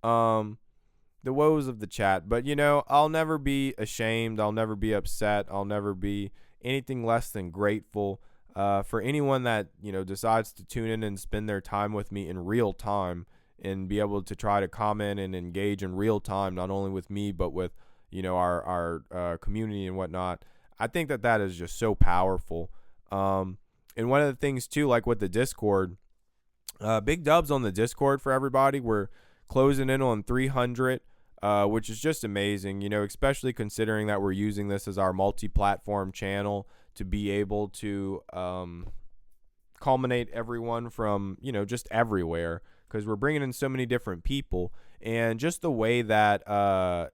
The woes of the chat. But, I'll never be ashamed. I'll never be upset. I'll never be anything less than grateful for anyone that, decides to tune in and spend their time with me in real time, and be able to try to comment and engage in real time, not only with me, but with, our community and whatnot. I think that is just so powerful. And one of the things too, like with the Discord, big dubs on the Discord for everybody. We're closing in on 300, which is just amazing, especially considering that we're using this as our multi-platform channel to be able to culminate everyone from, just everywhere, because we're bringing in so many different people. And just the way that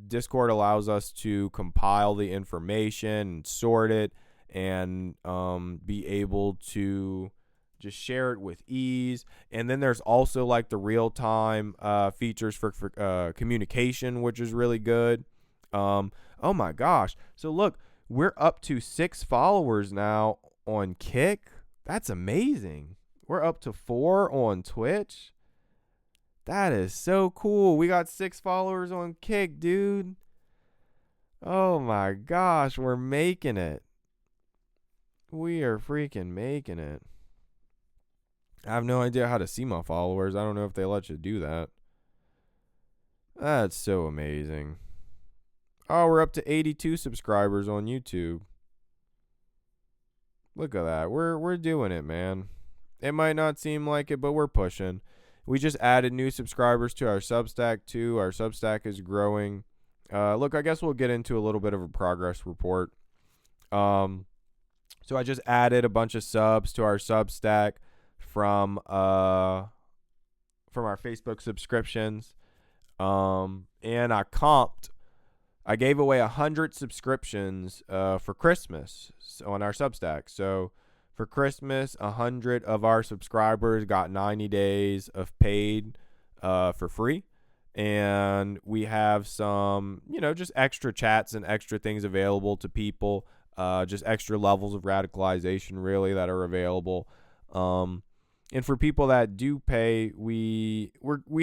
Discord allows us to compile the information and sort it, and be able to just share it with ease. And then there's also like the real-time features for communication, which is really good. Oh my gosh. So look, we're up to 6 followers now on Kick. That's amazing. We're up to 4 on Twitch. That is so cool. We got 6 followers on Kick, dude. Oh my gosh, we're making it. We are freaking making it. I have no idea how to see my followers. I don't know if they let you do that. That's so amazing. Oh, we're up to 82 subscribers on YouTube. Look at that. We're doing it, man. It might not seem like it, but we're pushing. We just added new subscribers to our Substack too. Our Substack is growing. Look, I guess we'll get into a little bit of a progress report. So I just added a bunch of subs to our Substack from our Facebook subscriptions. And I gave away 100 subscriptions for Christmas on our Substack. So for Christmas, 100 of our subscribers got 90 days of paid for free. and we have some, just extra chats and extra things available to people, just extra levels of radicalization really that are available. And for people that do pay, we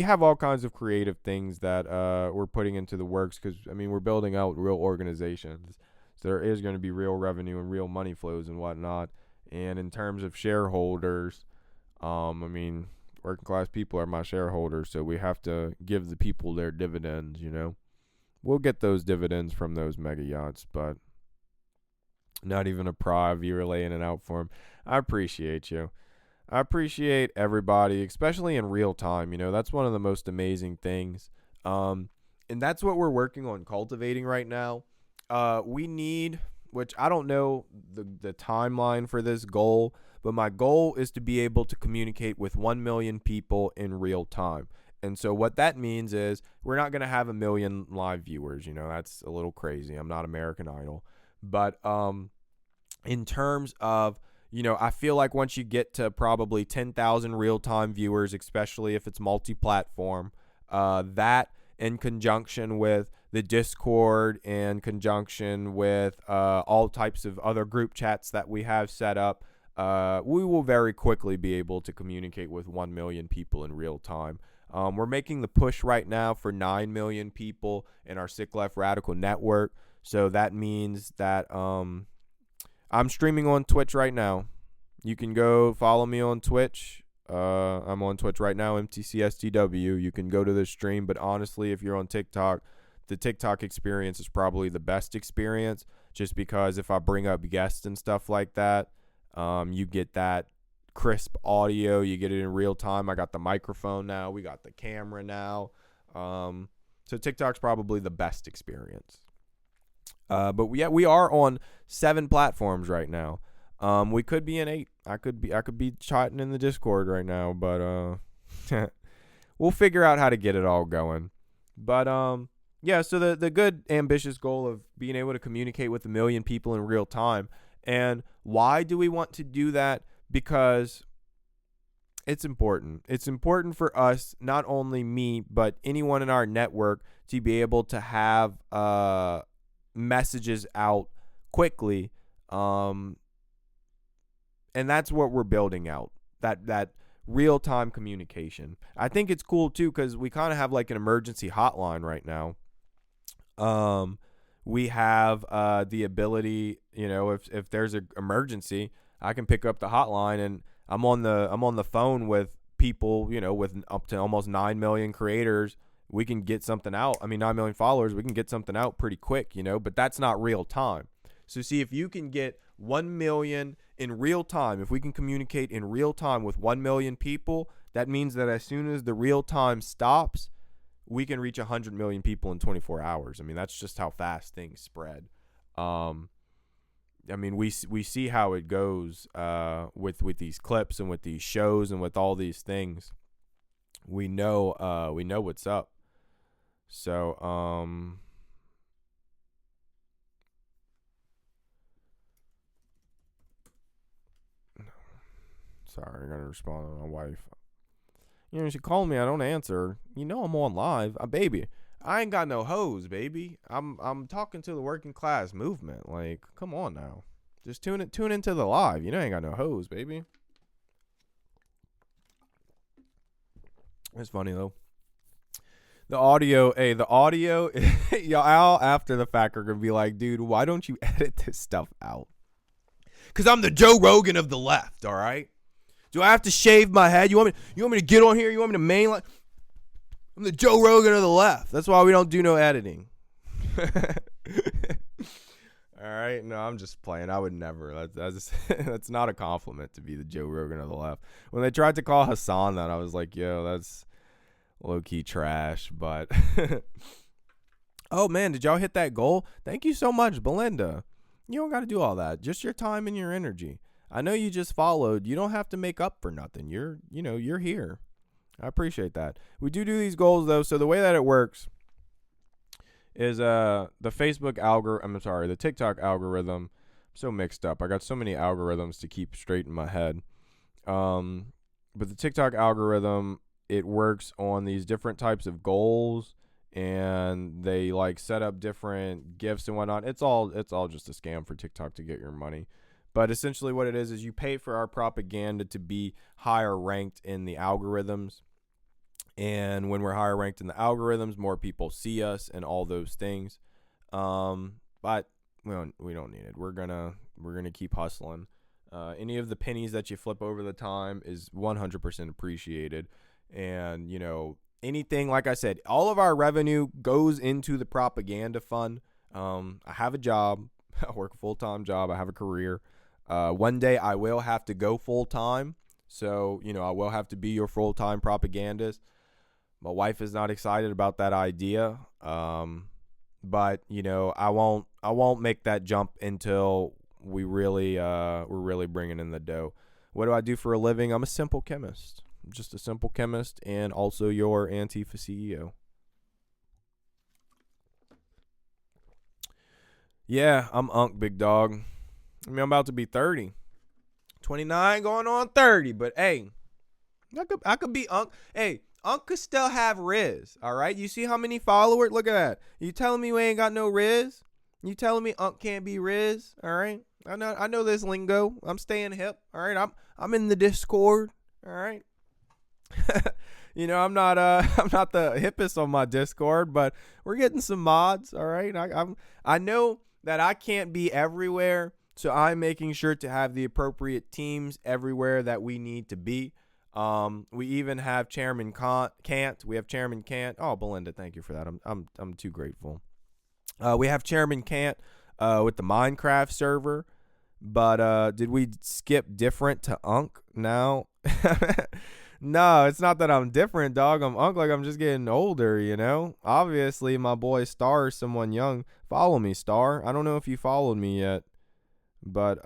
have all kinds of creative things that we're putting into the works, because we're building out real organizations, so there is going to be real revenue and real money flows and whatnot. And in terms of shareholders, working class people are my shareholders, so we have to give the people their dividends. We'll get those dividends from those mega yachts, but not even a private. You're laying it out for them. I appreciate you. I appreciate everybody, especially in real time. That's one of the most amazing things. And that's what we're working on cultivating right now. We need, which I don't know the timeline for this goal, but my goal is to be able to communicate with 1 million people in real time. And so what that means is we're not going to have 1 million live viewers. That's a little crazy. I'm not American Idol. But in terms of, I feel like once you get to probably 10,000 real-time viewers, especially if it's multi-platform, that in conjunction with the Discord, in conjunction with all types of other group chats that we have set up, we will very quickly be able to communicate with 1 million people in real time. We're making the push right now for 9 million people in our Sick Left Radical network. So that means that I'm streaming on Twitch right now. You can go follow me on Twitch. I'm on Twitch right now, MTCSTW. You can go to the stream, but honestly, if you're on TikTok, the TikTok experience is probably the best experience, just because if I bring up guests and stuff like that, you get that crisp audio. You get it in real time. I got the microphone now. We got the camera now. So TikTok's probably the best experience. But we are on 7 platforms right now. We could be in 8. I could be chatting in the Discord right now, but we'll figure out how to get it all going. But yeah, so the good ambitious goal of being able to communicate with 1 million people in real time. And why do we want to do that? Because it's important. It's important for us, not only me, but anyone in our network, to be able to have messages out quickly, and that's what we're building out, that real-time communication. I think it's cool too, because we kind of have like an emergency hotline right now. We have the ability, if there's an emergency, I can pick up the hotline, and I'm on the phone with people, with up to almost 9 million creators. We can get something out. 9 million followers, we can get something out pretty quick, but that's not real time. So see, if you can get 1 million in real time, if we can communicate in real time with 1 million people, that means that as soon as the real time stops, we can reach 100 million people in 24 hours. That's just how fast things spread. We see how it goes with these clips and with these shows and with all these things. We know what's up. So sorry, I gotta respond to my wife. She called me, I don't answer. I'm on live. Baby, I ain't got no hoes, baby. I'm talking to the working class movement. Like, come on now. Just tune into the live. I ain't got no hoes, baby. It's funny though. The audio, y'all after the fact are gonna be like, dude, why don't you edit this stuff out? Cause I'm the Joe Rogan of the left, all right? Do I have to shave my head? You want me to get on here? You want me to mainline? I'm the Joe Rogan of the left. That's why we don't do no editing. All right, no, I'm just playing. I would never. That's not a compliment to be the Joe Rogan of the left. When they tried to call Hassan that, I was like, yo, that's low-key trash. But oh man, did y'all hit that goal? Thank you so much, Belinda. You don't got to do all that. Just your time and your energy. I know you just followed. You don't have to make up for nothing. You're here. I appreciate that. We do these goals though. So the way that it works is the the TikTok algorithm. I'm so mixed up. I got so many algorithms to keep straight in my head. But the TikTok algorithm it works on these different types of goals, and they like set up different gifts and whatnot. It's all just a scam for TikTok to get your money. But essentially what it is you pay for our propaganda to be higher ranked in the algorithms. And when we're higher ranked in the algorithms, more people see us and all those things. But we don't need it. We're gonna keep hustling. Any of the pennies that you flip over the time is 100% appreciated. And, anything, like I said, all of our revenue goes into the propaganda fund. I have a job. I work a full-time job. I have a career. One day I will have to go full-time. So, I will have to be your full-time propagandist. My wife is not excited about that idea. But, I won't make that jump until we're really bringing in the dough. What do I do for a living? I'm a simple chemist. I'm just a simple chemist and also your Antifa CEO. Yeah, I'm Unc, big dog. I'm about to be 30. 29 going on 30, but hey, I could be Unc. Hey, Unc could still have Riz, all right? You see how many followers? Look at that. You telling me we ain't got no Riz? You telling me Unc can't be Riz, all right? I know this lingo. I'm staying hip, all right? I'm in the Discord, all right? I'm not the hippest on my Discord, but we're getting some mods, all right? I know that I can't be everywhere, so I'm making sure to have the appropriate teams everywhere that we need to be. We even have Chairman Kant. We have Chairman Kant. Oh, Belinda, thank you for that. I'm too grateful. We have Chairman Kant with the Minecraft server, but did we skip different to Unc now? No, it's not that I'm different, dog. I'm Unc like I'm just getting older, Obviously, my boy Star is someone young. Follow me, Star. I don't know if you followed me yet, but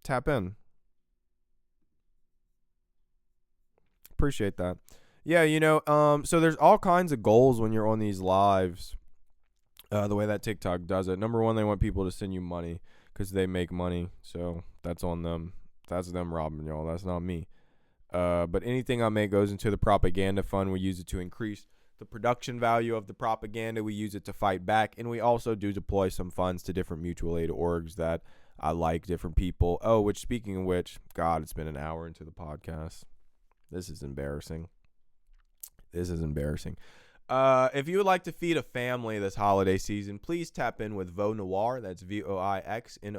tap in. Appreciate that. Yeah, so there's all kinds of goals when you're on these lives. The way that TikTok does it. Number one, they want people to send you money because they make money. So that's on them. That's them robbing y'all. That's not me. But anything I make goes into the propaganda fund. We use it to increase the production value of the propaganda. We use it to fight back. And we also do deploy some funds to different mutual aid orgs that I like, different people. Oh, speaking of which, God, it's been an hour into the podcast. This is embarrassing. If you would like to feed a family this holiday season, please tap in with Veau Noir. That's VOIXNOIRE.com.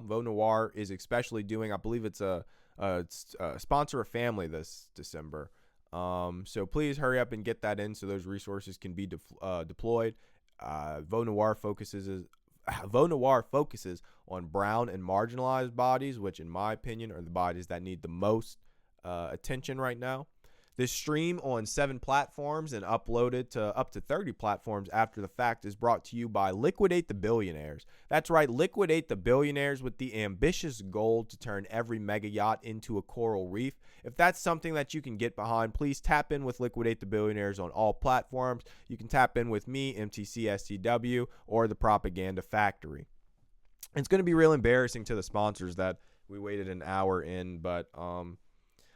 Veau Noir is especially doing, I believe it's a sponsor a family this December. So please hurry up and get that in so those resources can be deployed. Veau Noir focuses on brown and marginalized bodies, which in my opinion are the bodies that need the most attention right now. This stream on 7 platforms and uploaded to up to 30 platforms after the fact is brought to you by Liquidate the Billionaires. That's right, Liquidate the Billionaires with the ambitious goal to turn every mega yacht into a coral reef. If that's something that you can get behind, please tap in with Liquidate the Billionaires on all platforms. You can tap in with me, MTCSTW, or the Propaganda Factory. It's going to be real embarrassing to the sponsors that we waited an hour in, but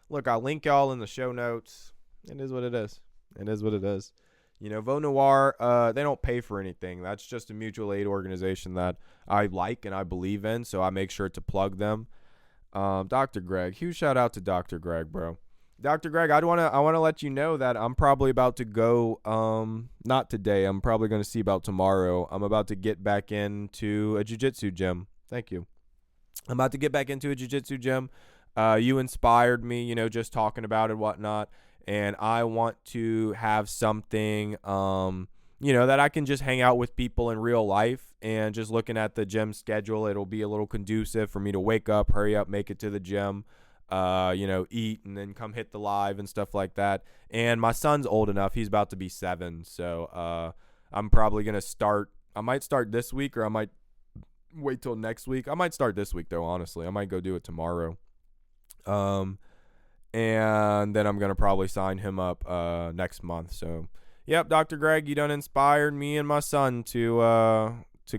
look, I'll link y'all in the show notes. It is what it is. Veau Noir, they don't pay for anything. That's just a mutual aid organization that I like and I believe in, so I make sure to plug them. Dr. Greg, huge shout out to Dr. Greg, bro. Dr. Greg, I want to let you know that I'm probably about to go, not today. I'm probably going to see about tomorrow. I'm about to get back into a jiu-jitsu gym. Thank you. I'm about to get back into a jiu-jitsu gym. You inspired me, just talking about it, whatnot. And I want to have something, that I can just hang out with people in real life. And just looking at the gym schedule, it'll be a little conducive for me to wake up, hurry up, make it to the gym, eat, and then come hit the live and stuff like that. And my son's old enough. He's about to be 7. So I'm probably going to start. I might start this week or I might wait till next week. I might start this week, though, honestly. I might go do it tomorrow. And then I'm going to probably sign him up next month. So, yep, Dr. Greg, you done inspired me and my son to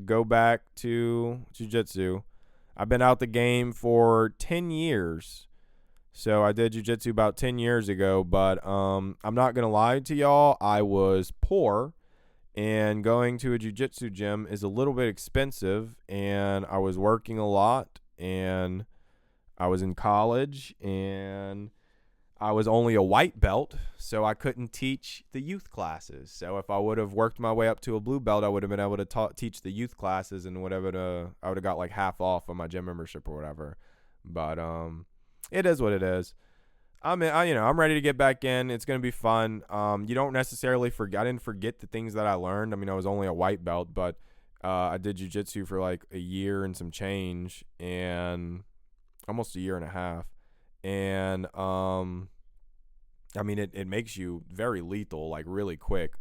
go back to jiu-jitsu. I've been out the game for 10 years. So I did jiu-jitsu about 10 years ago, but I'm not going to lie to y'all. I was poor, and going to a jiu-jitsu gym is a little bit expensive, and I was working a lot, and I was in college, and I was only a white belt, so I couldn't teach the youth classes. So if I would have worked my way up to a blue belt, I would have been able to teach the youth classes, and whatever. I would have got like half off on my gym membership or whatever. But it is what it is. I'm ready to get back in. It's gonna be fun. You don't necessarily forget. I didn't forget the things that I learned. I mean, I was only a white belt, but I did jiu-jitsu for like a year and some change, and almost a year and a half. And I mean, it makes you very lethal, like really quick.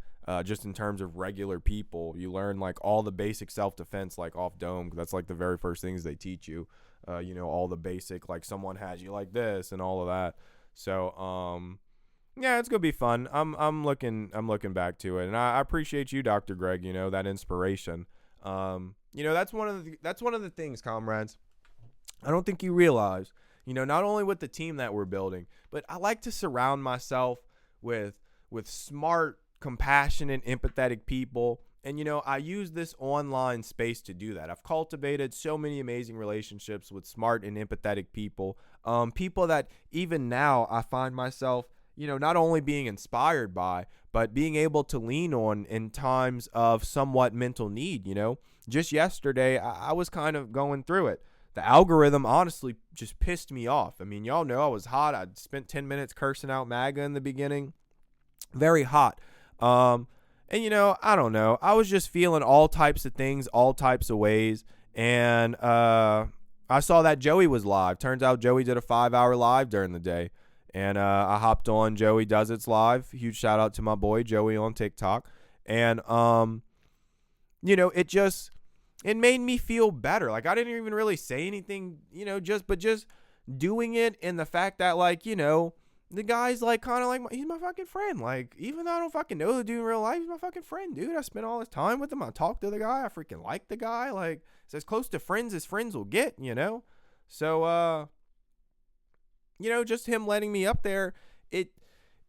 Just in terms of regular people, you learn like all the basic self-defense, like off dome. That's like the very first things they teach you. All the basic, like someone has you like this and all of that. So, yeah, it's gonna be fun. I'm looking back to it, and I appreciate you, Dr. Greg. That inspiration. That's one of the things, comrades. I don't think you realize. Not only with the team that we're building, but I like to surround myself with smart, compassionate, empathetic people. And, I use this online space to do that. I've cultivated so many amazing relationships with smart and empathetic people. People that even now I find myself, not only being inspired by, but being able to lean on in times of somewhat mental need. Just yesterday, I was kind of going through it. The algorithm honestly just pissed me off. I mean, y'all know I was hot. I'd spent 10 minutes cursing out MAGA in the beginning. Very hot. And, I don't know. I was just feeling all types of things, all types of ways. And I saw that Joey was live. Turns out Joey did a 5-hour live during the day. And I hopped on Joey Does It's Live. Huge shout out to my boy Joey on TikTok. And, it made me feel better. Like, I didn't even really say anything, just doing it, and the fact that, like, the guy's like kind of like, he's my fucking friend. Like, even though I don't fucking know the dude in real life, he's my fucking friend, dude. I spent all this time with him. I talked to the guy. I freaking like the guy. Like, it's as close to friends as friends will get, So, just him letting me up there, it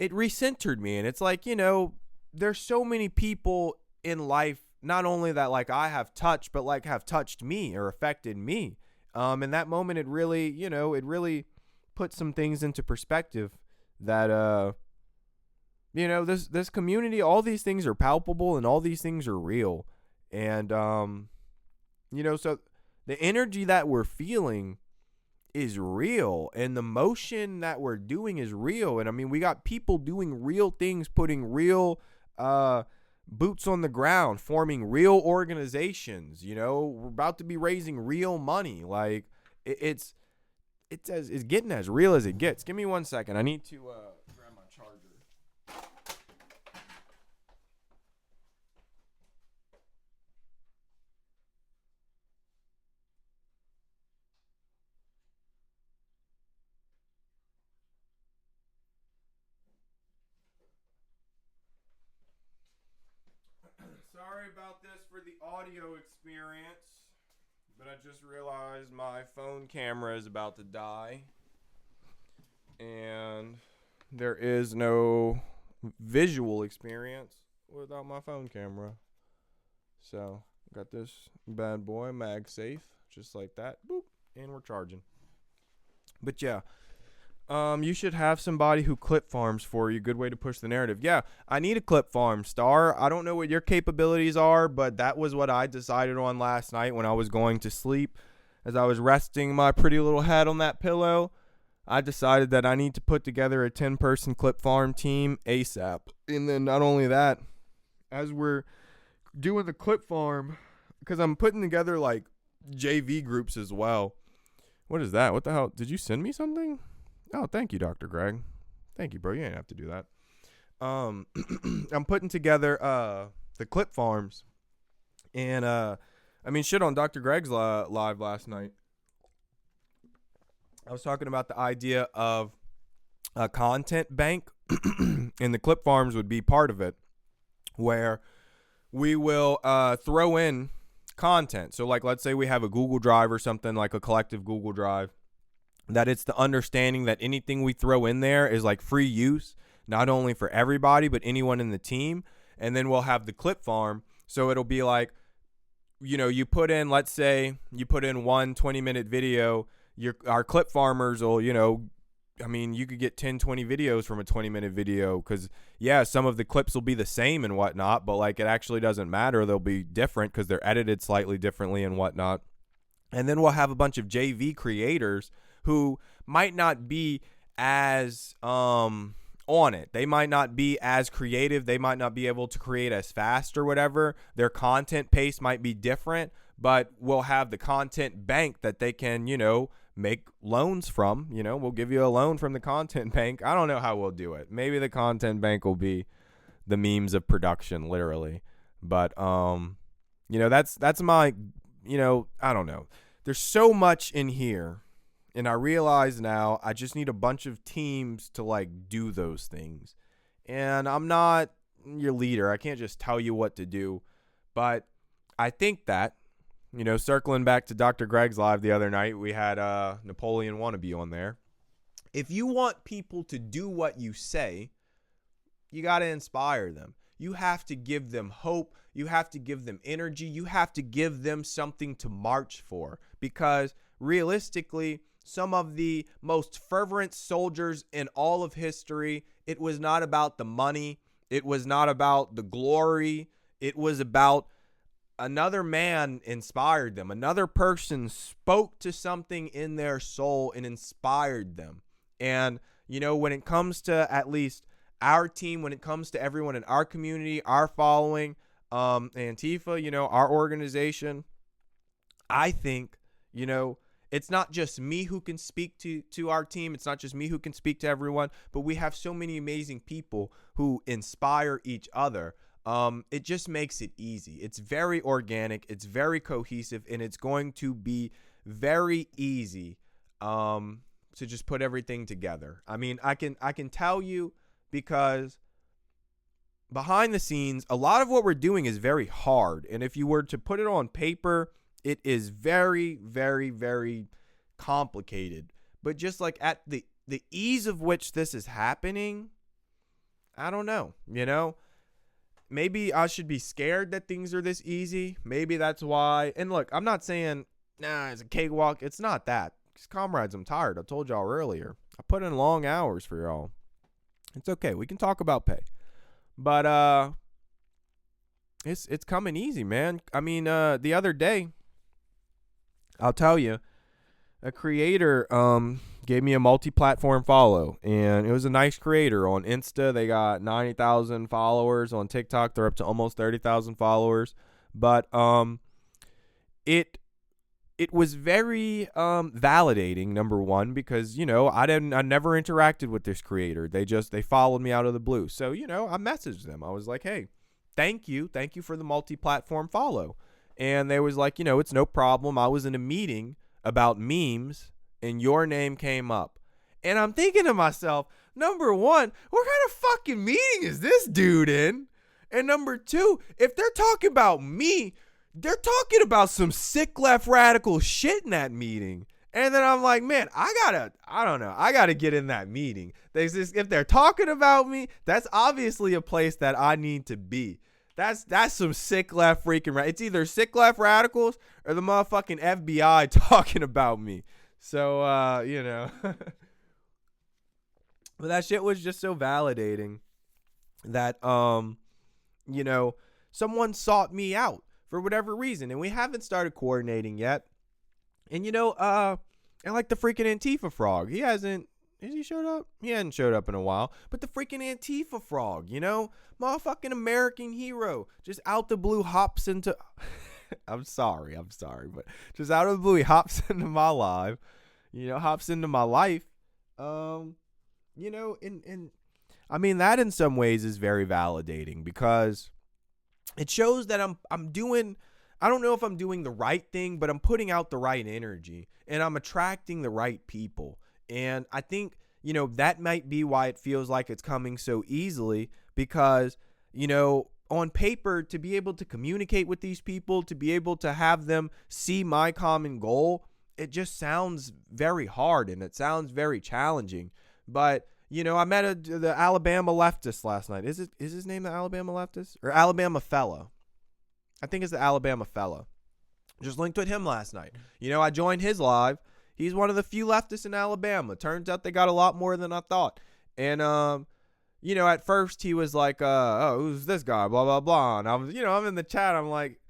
recentered me. And it's like, there's so many people in life, not only that like I have touched, but like have touched me or affected me. In that moment, it really, it really put some things into perspective that, this community, all these things are palpable and all these things are real. And, so the energy that we're feeling is real, and the motion that we're doing is real. And I mean, we got people doing real things, putting real, boots on the ground, forming real organizations. We're about to be raising real money. Like, it's getting as real as it gets. Give me 1 second. I need to grab my charger. Sorry about this for the audio experience, but I just realized my phone camera is about to die, and there is no visual experience without my phone camera. So, got this bad boy MagSafe, just like that. Boop, and we're charging. But yeah. You should have somebody who clip farms for you. Good way to push the narrative. Yeah, I need a clip farm, Star. I don't know what your capabilities are, but that was what I decided on last night when I was going to sleep. As I was resting my pretty little head on that pillow, I decided that I need to put together a 10-person clip farm team ASAP. And then not only that, as we're doing the clip farm, because I'm putting together like JV groups as well. What is that? What the hell? Did you send me something? Oh, thank you, Dr. Greg. Thank you, bro. You ain't have to do that. I'm putting together the clip farms. And, shit on Dr. Greg's live last night. I was talking about the idea of a content bank, and the clip farms would be part of it, where we will throw in content. So, like, let's say we have a Google Drive or something, like a collective Google Drive. that it's the understanding that anything we throw in there is like free use, not only for everybody, but anyone in the team. And then we'll have the clip farm. So it'll be like, you put in, let's say you put in one 20-minute video, our clip farmers will, you could get 10, 20 videos from a 20-minute video because, some of the clips will be the same and whatnot, but like it actually doesn't matter. They'll be different because they're edited slightly differently and whatnot. And then we'll have a bunch of JV creators who might not be as on it. They might not be as creative. They might not be able to create as fast or whatever. Their content pace might be different, but we'll have the content bank that they can, make loans from. We'll give you a loan from the content bank. I don't know how we'll do it. Maybe the content bank will be the memes of production, literally. But that's my, I don't know. There's so much in here, and I realize now I just need a bunch of teams to like do those things. And I'm not your leader. I can't just tell you what to do. But I think that, circling back to Dr. Greg's live the other night, we had Napoleon Wannabe on there. If you want people to do what you say, you got to inspire them. You have to give them hope. You have to give them energy. You have to give them something to march for, because realistically, some of the most fervent soldiers in all of history, it was not about the money. It was not about the glory. It was about another man inspired them. Another person spoke to something in their soul and inspired them. And, when it comes to at least our team, when it comes to everyone in our community, our following, Antifa, our organization, I think, it's not just me who can speak to our team. It's not just me who can speak to everyone, but we have so many amazing people who inspire each other. It just makes it easy. It's very organic. It's very cohesive, and it's going to be very easy to just put everything together. I mean, I can tell you, because behind the scenes, a lot of what we're doing is very hard. And if you were to put it on paper, it is very, very, very complicated. But just like at the ease of which this is happening, I don't know, maybe I should be scared that things are this easy. Maybe that's why. And look, I'm not saying, it's a cakewalk. It's not that. Because comrades, I'm tired. I told y'all earlier. I put in long hours for y'all. It's okay. We can talk about pay. But it's coming easy, man. I mean, the other day, I'll tell you, a creator gave me a multi-platform follow, and it was a nice creator. On Insta, they got 90,000 followers. On TikTok, they're up to almost 30,000 followers. But it was very validating, number one, because, I never interacted with this creator. They followed me out of the blue. So, I messaged them. I was like, hey, thank you for the multi-platform follow. And they was like, it's no problem. I was in a meeting about memes and your name came up. And I'm thinking to myself, number one, what kind of fucking meeting is this dude in? And number two, if they're talking about me, they're talking about some sick left radical shit in that meeting. And then I'm like, man, I gotta get in that meeting. If they're talking about me, that's obviously a place that I need to be. That's some sick left freaking it's either sick left radicals or the motherfucking FBI talking about me. So, but that shit was just so validating that, someone sought me out for whatever reason, and we haven't started coordinating yet. And, I like the freaking Antifa frog. Has he showed up? He hadn't showed up in a while. But the freaking Antifa frog, motherfucking American hero, just out the blue hops into, I'm sorry, but just out of the blue, he hops into my live, hops into my life. And I mean, that in some ways is very validating, because it shows that I'm doing, I don't know if I'm doing the right thing, but I'm putting out the right energy and I'm attracting the right people. And I think, that might be why it feels like it's coming so easily, because, on paper, to be able to communicate with these people, to be able to have them see my common goal, it just sounds very hard and it sounds very challenging. But I met the Alabama leftist last night. Is his name the Alabama leftist or Alabama fella? I think it's the Alabama fella. Just linked with him last night. I joined his live. He's one of the few leftists in Alabama. Turns out they got a lot more than I thought. And at first he was like, oh, who's this guy? Blah blah blah. And I was, I'm in the chat. I'm like,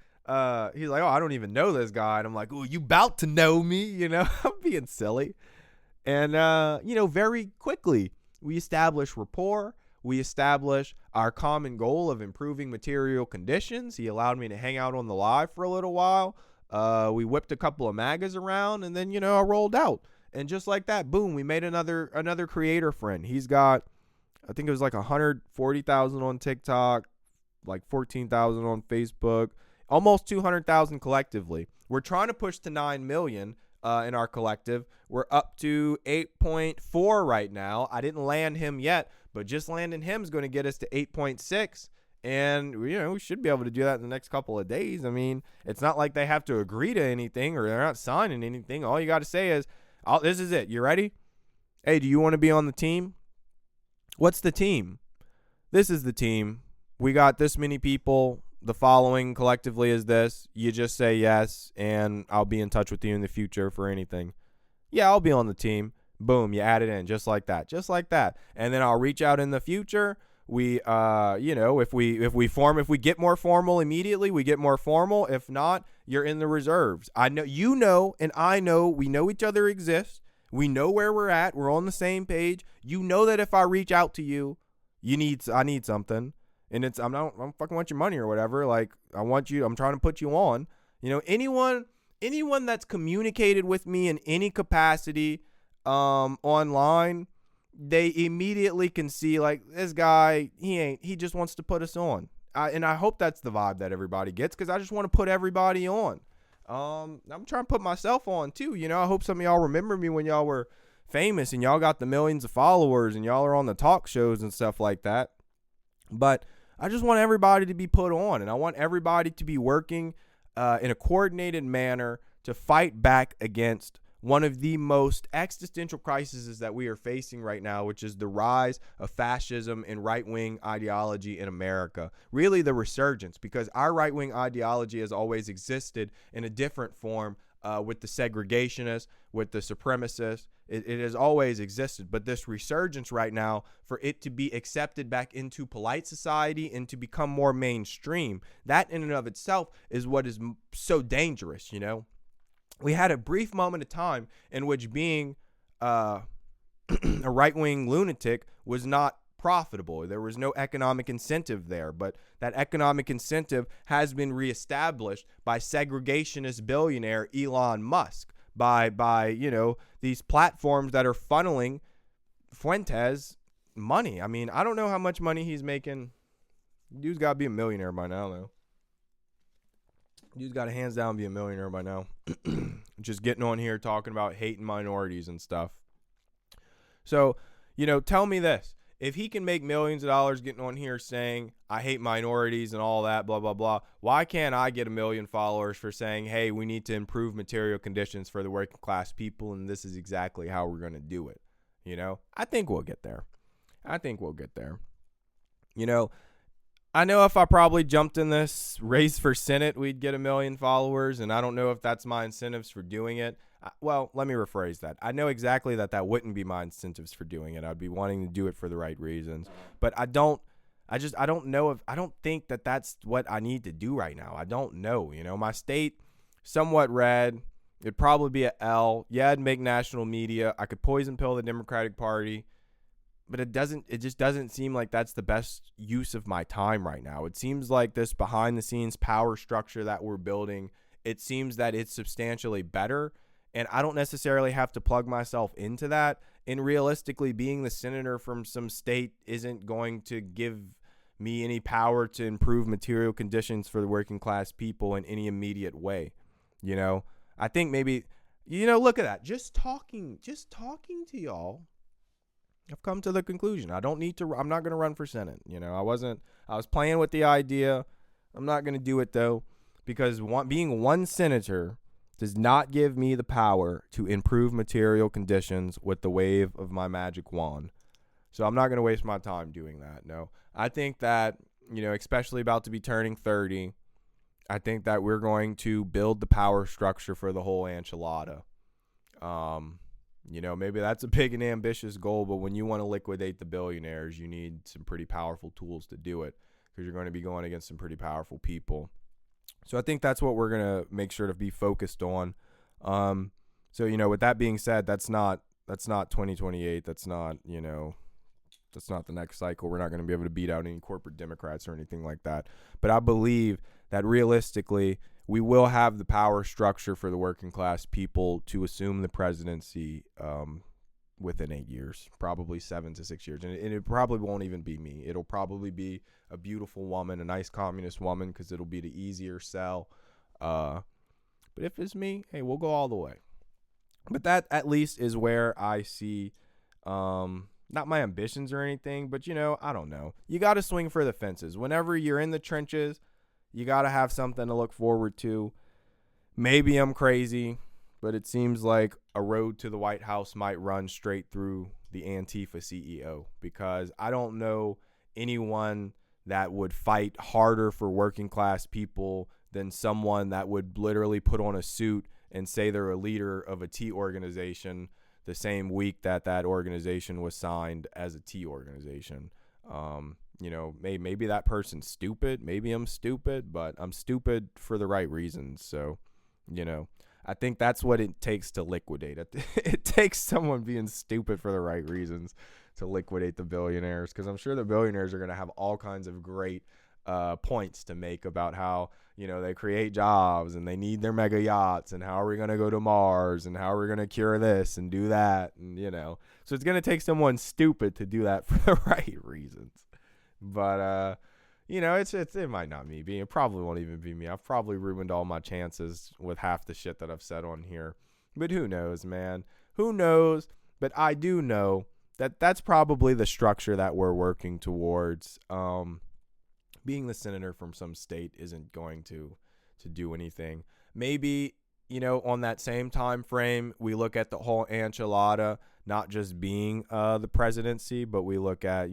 he's like, oh, I don't even know this guy. And I'm like, oh, you about to know me? I'm being silly. And very quickly we establish rapport. We establish our common goal of improving material conditions. He allowed me to hang out on the live for a little while. We whipped a couple of magas around, and then, I rolled out. And just like that, boom, we made another creator friend. He's got, I think it was like 140,000 on TikTok, like 14,000 on Facebook, almost 200,000 collectively. We're trying to push to 9 million in our collective. We're up to 8.4 right now. I didn't land him yet, but just landing him is going to get us to 8.6. And, we should be able to do that in the next couple of days. I mean, it's not like they have to agree to anything or they're not signing anything. All you got to say is, this is it. You ready? Hey, do you want to be on the team? What's the team? This is the team. We got this many people. The following collectively is this. You just say yes, and I'll be in touch with you in the future for anything. Yeah, I'll be on the team. Boom, you add it in just like that. Just like that. And then I'll reach out in the future. We if we get more formal immediately, we get more formal. If not, you're in the reserves. I know, and I know we know each other exists. We know where we're at. We're on the same page. You know that if I reach out to you, I need something. And I don't fucking want your money or whatever. Like, I'm trying to put you on. Anyone that's communicated with me in any capacity online, they immediately can see, like, this guy, he just wants to put us on. And I hope that's the vibe that everybody gets, because I just want to put everybody on. I'm trying to put myself on too. I hope some of y'all remember me when y'all were famous and y'all got the millions of followers and y'all are on the talk shows and stuff like that. But I just want everybody to be put on, and I want everybody to be working in a coordinated manner to fight back against one of the most existential crises that we are facing right now, which is the rise of fascism and right-wing ideology in America. Really the resurgence, because our right-wing ideology has always existed in a different form with the segregationists, with the supremacists. It has always existed. But this resurgence right now, for it to be accepted back into polite society and to become more mainstream, that in and of itself is what is so dangerous, We had a brief moment of time in which being a right-wing lunatic was not profitable. There was no economic incentive there, but that economic incentive has been reestablished by segregationist billionaire Elon Musk, by these platforms that are funneling Fuentes money. I mean, I don't know how much money he's making. Dude's got to be a millionaire by now, though. Dude's got to hands down be a millionaire by now. Just getting on here talking about hating minorities and stuff. So, tell me this. If he can make millions of dollars getting on here saying, I hate minorities and all that, blah, blah, blah, why can't I get 1 million followers for saying, hey, we need to improve material conditions for the working class people, and this is exactly how we're going to do it? I think we'll get there. I know if I probably jumped in this race for Senate, we'd get 1 million followers, and I don't know if that's my incentives for doing it. Well, let me rephrase that. I know exactly that wouldn't be my incentives for doing it. I'd be wanting to do it for the right reasons. But I don't think that that's what I need to do right now. I don't know. My state, somewhat red. It'd probably be a L. Yeah, I'd make national media. I could poison pill the Democratic Party. But it just doesn't seem like that's the best use of my time right now. It seems like this behind the scenes power structure that we're building, it seems that it's substantially better. And I don't necessarily have to plug myself into that. And realistically, being the senator from some state isn't going to give me any power to improve material conditions for the working class people in any immediate way. I think maybe, look at that. Just talking to y'all, I've come to the conclusion. I'm not going to run for Senate. I was playing with the idea. I'm not going to do it though, because being one senator does not give me the power to improve material conditions with the wave of my magic wand. So I'm not going to waste my time doing that. No, I think that, especially about to be turning 30, I think that we're going to build the power structure for the whole enchilada. Maybe that's a big and ambitious goal, but when you want to liquidate the billionaires, you need some pretty powerful tools to do it, because you're going to be going against some pretty powerful people. So I think that's what we're going to make sure to be focused on. So, with that being said, that's not 2028. That's not the next cycle. We're not going to be able to beat out any corporate Democrats or anything like that. But I believe that realistically, we will have the power structure for the working class people to assume the presidency within 8 years, probably 7 to 6 years. And it probably won't even be me. It'll probably be a beautiful woman, a nice communist woman, because it'll be the easier sell. But if it's me, hey, we'll go all the way. But that at least is where I see, not my ambitions or anything, but, I don't know. You got to swing for the fences. Whenever you're in the trenches, you got to have something to look forward to. Maybe I'm crazy, but it seems like a road to the White House might run straight through the Antifa CEO, because I don't know anyone that would fight harder for working class people than someone that would literally put on a suit and say they're a leader of a T organization the same week that organization was signed as a T organization. Maybe that person's stupid. Maybe I'm stupid, but I'm stupid for the right reasons. So, I think that's what it takes to liquidate it. It takes someone being stupid for the right reasons to liquidate the billionaires, because I'm sure the billionaires are going to have all kinds of great points to make about how, they create jobs and they need their mega yachts, and how are we going to go to Mars, and how are we going to cure this and do that, and so it's going to take someone stupid to do that for the right reasons. But it might not be me. It probably won't even be me. I've probably ruined all my chances with half the shit that I've said on here. But who knows, man? Who knows? But I do know that that's probably the structure that we're working towards. Being the senator from some state isn't going to do anything. Maybe, on that same time frame, we look at the whole enchilada not just being the presidency, but we look at,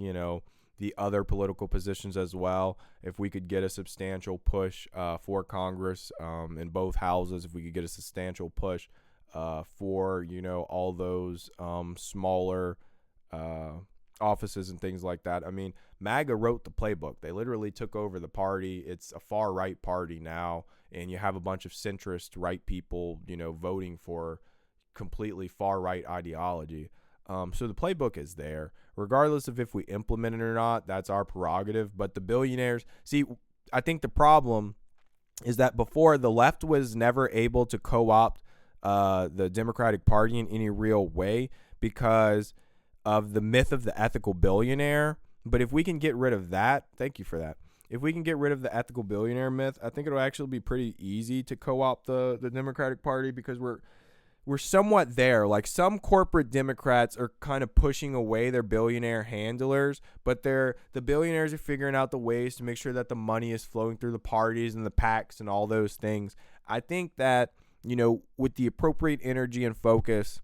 the other political positions as well. If we could get a substantial push for Congress in both houses, if we could get a substantial push for, all those smaller offices and things like that. I mean, MAGA wrote the playbook. They literally took over the party. It's a far right party now, and you have a bunch of centrist right people, voting for completely far right ideology. So the playbook is there. Regardless of if we implement it or not, that's our prerogative. But the billionaires, see, I think the problem is that before, the left was never able to co-opt the Democratic Party in any real way because of the myth of the ethical billionaire. But if we can get rid of that, thank you for that. If we can get rid of the ethical billionaire myth, I think it'll actually be pretty easy to co-opt the Democratic Party, because we're somewhat there. Like, some corporate Democrats are kind of pushing away their billionaire handlers, but the billionaires are figuring out the ways to make sure that the money is flowing through the parties and the PACs and all those things. I think that, with the appropriate energy and focus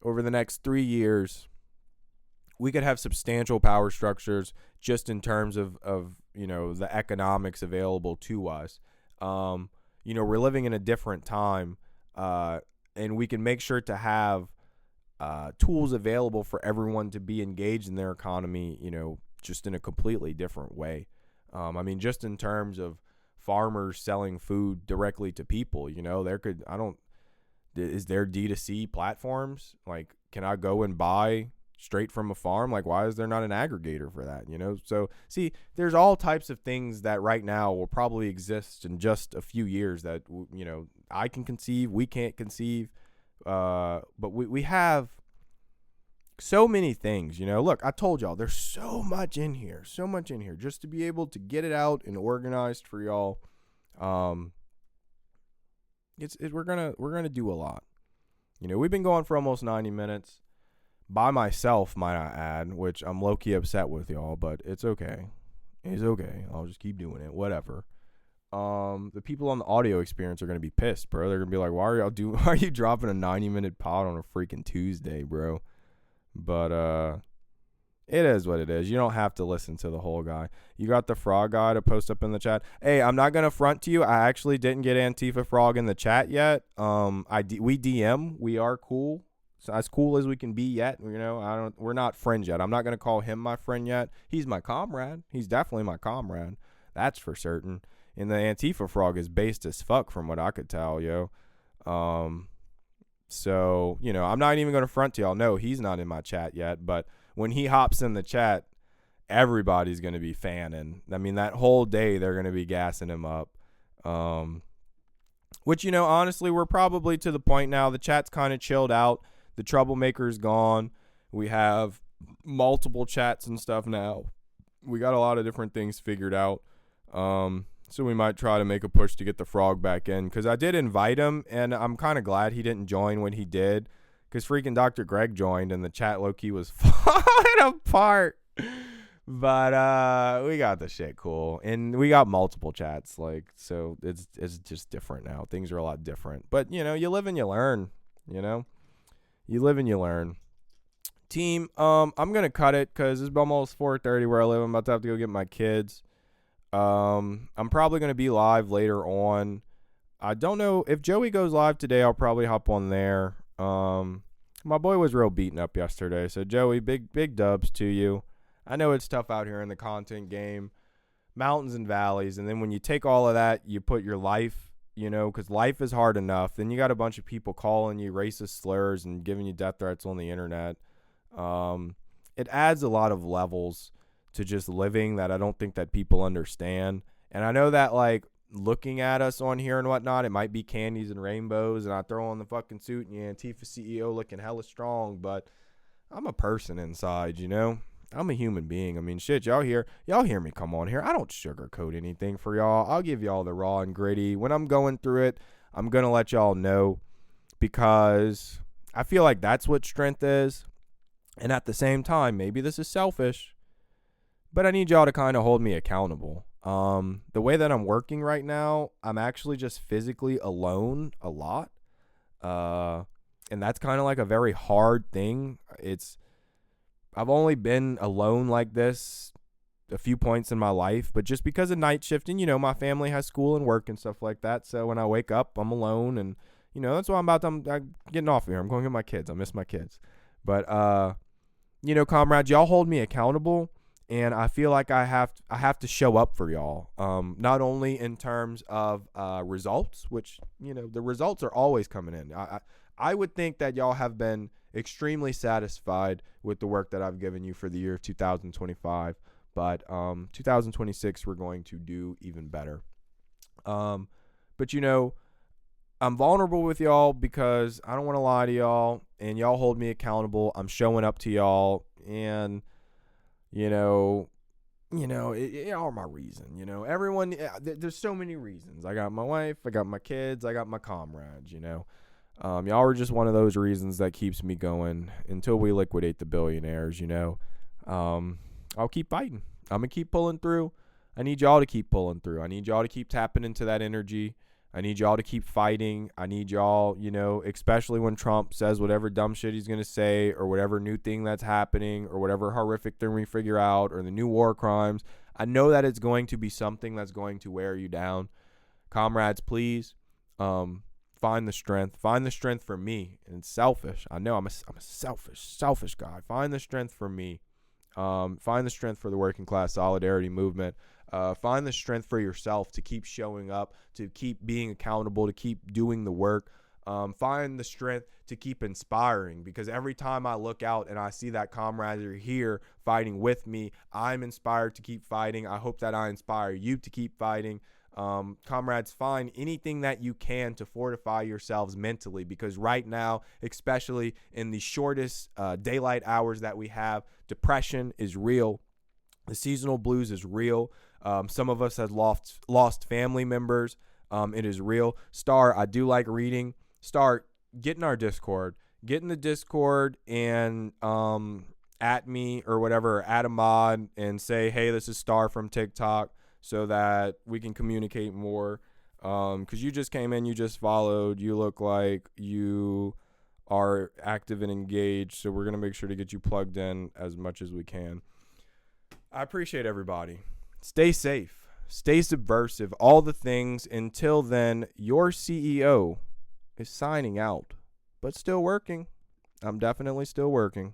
over the next 3 years, we could have substantial power structures just in terms of the economics available to us. We're living in a different time, and we can make sure to have tools available for everyone to be engaged in their economy, just in a completely different way. Just in terms of farmers selling food directly to people, is there D2C platforms? Like, can I go and buy straight from a farm? Like, why is there not an aggregator for that? So see, there's all types of things that right now will probably exist in just a few years that, I can conceive, we can't conceive. But we have so many things, look, I told y'all there's so much in here just to be able to get it out and organized for y'all. We're going to do a lot. We've been going for almost 90 minutes. By myself, might I add, which I'm low-key upset with y'all, but it's okay. It's okay. I'll just keep doing it. Whatever. I the people on the audio experience are gonna be pissed, bro. They're gonna be like, why are you dropping a 90-minute pod on a freaking Tuesday, bro? But it is what it is. You don't have to listen to the whole guy. You got the frog guy to post up in the chat. Hey, I'm not gonna front to you. I actually didn't get Antifa Frog in the chat yet. We DM. We are cool. So as cool as we can be yet. You know, we're not friends yet. I'm not gonna call him my friend yet. He's my comrade. He's definitely my comrade. That's for certain. And the Antifa Frog is based as fuck from what I could tell, yo. So, you know, I'm not even gonna front to y'all. No, he's not in my chat yet, but when he hops in the chat, everybody's going to be fanning. I mean, that whole day they're going to be gassing him up. Which, you know, honestly, we're probably to the point now. The chat's kind of chilled out. The troublemaker's gone. We have multiple chats and stuff now. We got a lot of different things figured out. So we might try to make a push to get the frog back in. Because I did invite him, and I'm kind of glad he didn't join when he did. Because freaking Dr. Greg joined and the chat low-key was falling apart. But we got the shit cool. And we got multiple chats. Like, so it's just different now. Things are a lot different. But, you know, you live and you learn. You know? You live and you learn. Team, I'm going to cut it because it's almost 4:30 where I live. I'm about to have to go get my kids. I'm probably going to be live later on. I don't know. If Joey goes live today, I'll probably hop on there. My boy was real beaten up yesterday. So Joey, big dubs to you. I know it's tough out here in the content game, mountains and valleys. And then when you take all of that, you put your life, you know, because life is hard enough. Then you got a bunch of people calling you racist slurs and giving you death threats on the internet. It adds a lot of levels to just living that I don't think that people understand. And I know that, like, looking at us on here and whatnot, it might be candies and rainbows and I throw on the fucking suit and the Antifa CEO looking hella strong, but I'm a person inside, you know? I'm a human being. I mean, shit, y'all hear me come on here. I don't sugarcoat anything for y'all. I'll give y'all the raw and gritty. When I'm going through it, I'm going to let y'all know because I feel like that's what strength is. And at the same time, maybe this is selfish, but I need y'all to kind of hold me accountable. The way that I'm working right now, I'm actually just physically alone a lot. And that's kind of like a very hard thing. I've only been alone like this a few points in my life, but just because of night shift and, you know, my family has school and work and stuff like that. So when I wake up, I'm alone and, you know, that's why I'm getting off here. I'm going to get my kids. I miss my kids. But, you know, comrades, y'all hold me accountable. And I feel like I have to show up for y'all, not only in terms of results, which, you know, the results are always coming in. I would think that y'all have been extremely satisfied with the work that I've given you for the year 2025. But 2026, we're going to do even better. But, you know, I'm vulnerable with y'all because I don't want to lie to y'all. And y'all hold me accountable. I'm showing up to y'all. And you know, y'all are my reason, you know, everyone, there's so many reasons. I got my wife, I got my kids, I got my comrades, you know, y'all are just one of those reasons that keeps me going until we liquidate the billionaires, you know. I'll keep fighting. I'm going to keep pulling through. I need y'all to keep pulling through. I need y'all to keep tapping into that energy. I need y'all to keep fighting. I need y'all, you know, especially when Trump says whatever dumb shit he's going to say or whatever new thing that's happening or whatever horrific thing we figure out or the new war crimes. I know that it's going to be something that's going to wear you down. Comrades, please find the strength. Find the strength for me. And it's selfish. I know I'm a selfish guy. Find the strength for me. Find the strength for the working class solidarity movement. Find the strength for yourself to keep showing up, to keep being accountable, to keep doing the work. Find the strength to keep inspiring, because every time I look out and I see that camaraderie here fighting with me, I'm inspired to keep fighting. I hope that I inspire you to keep fighting. Comrades, find anything that you can to fortify yourselves mentally, because right now, especially in the shortest daylight hours that we have, depression is real. The seasonal blues is real. Some of us have lost family members. It is real. Star, I do like reading. Star, get in our Discord. Get in the Discord and at me or whatever, add a mod and say, hey, this is Star from TikTok, so that we can communicate more. Because you just came in, you just followed, you look like you are active and engaged, so we're going to make sure to get you plugged in as much as we can. I appreciate everybody. Stay safe, stay subversive, all the things. Until then, your CEO is signing out, but still working. I'm definitely still working.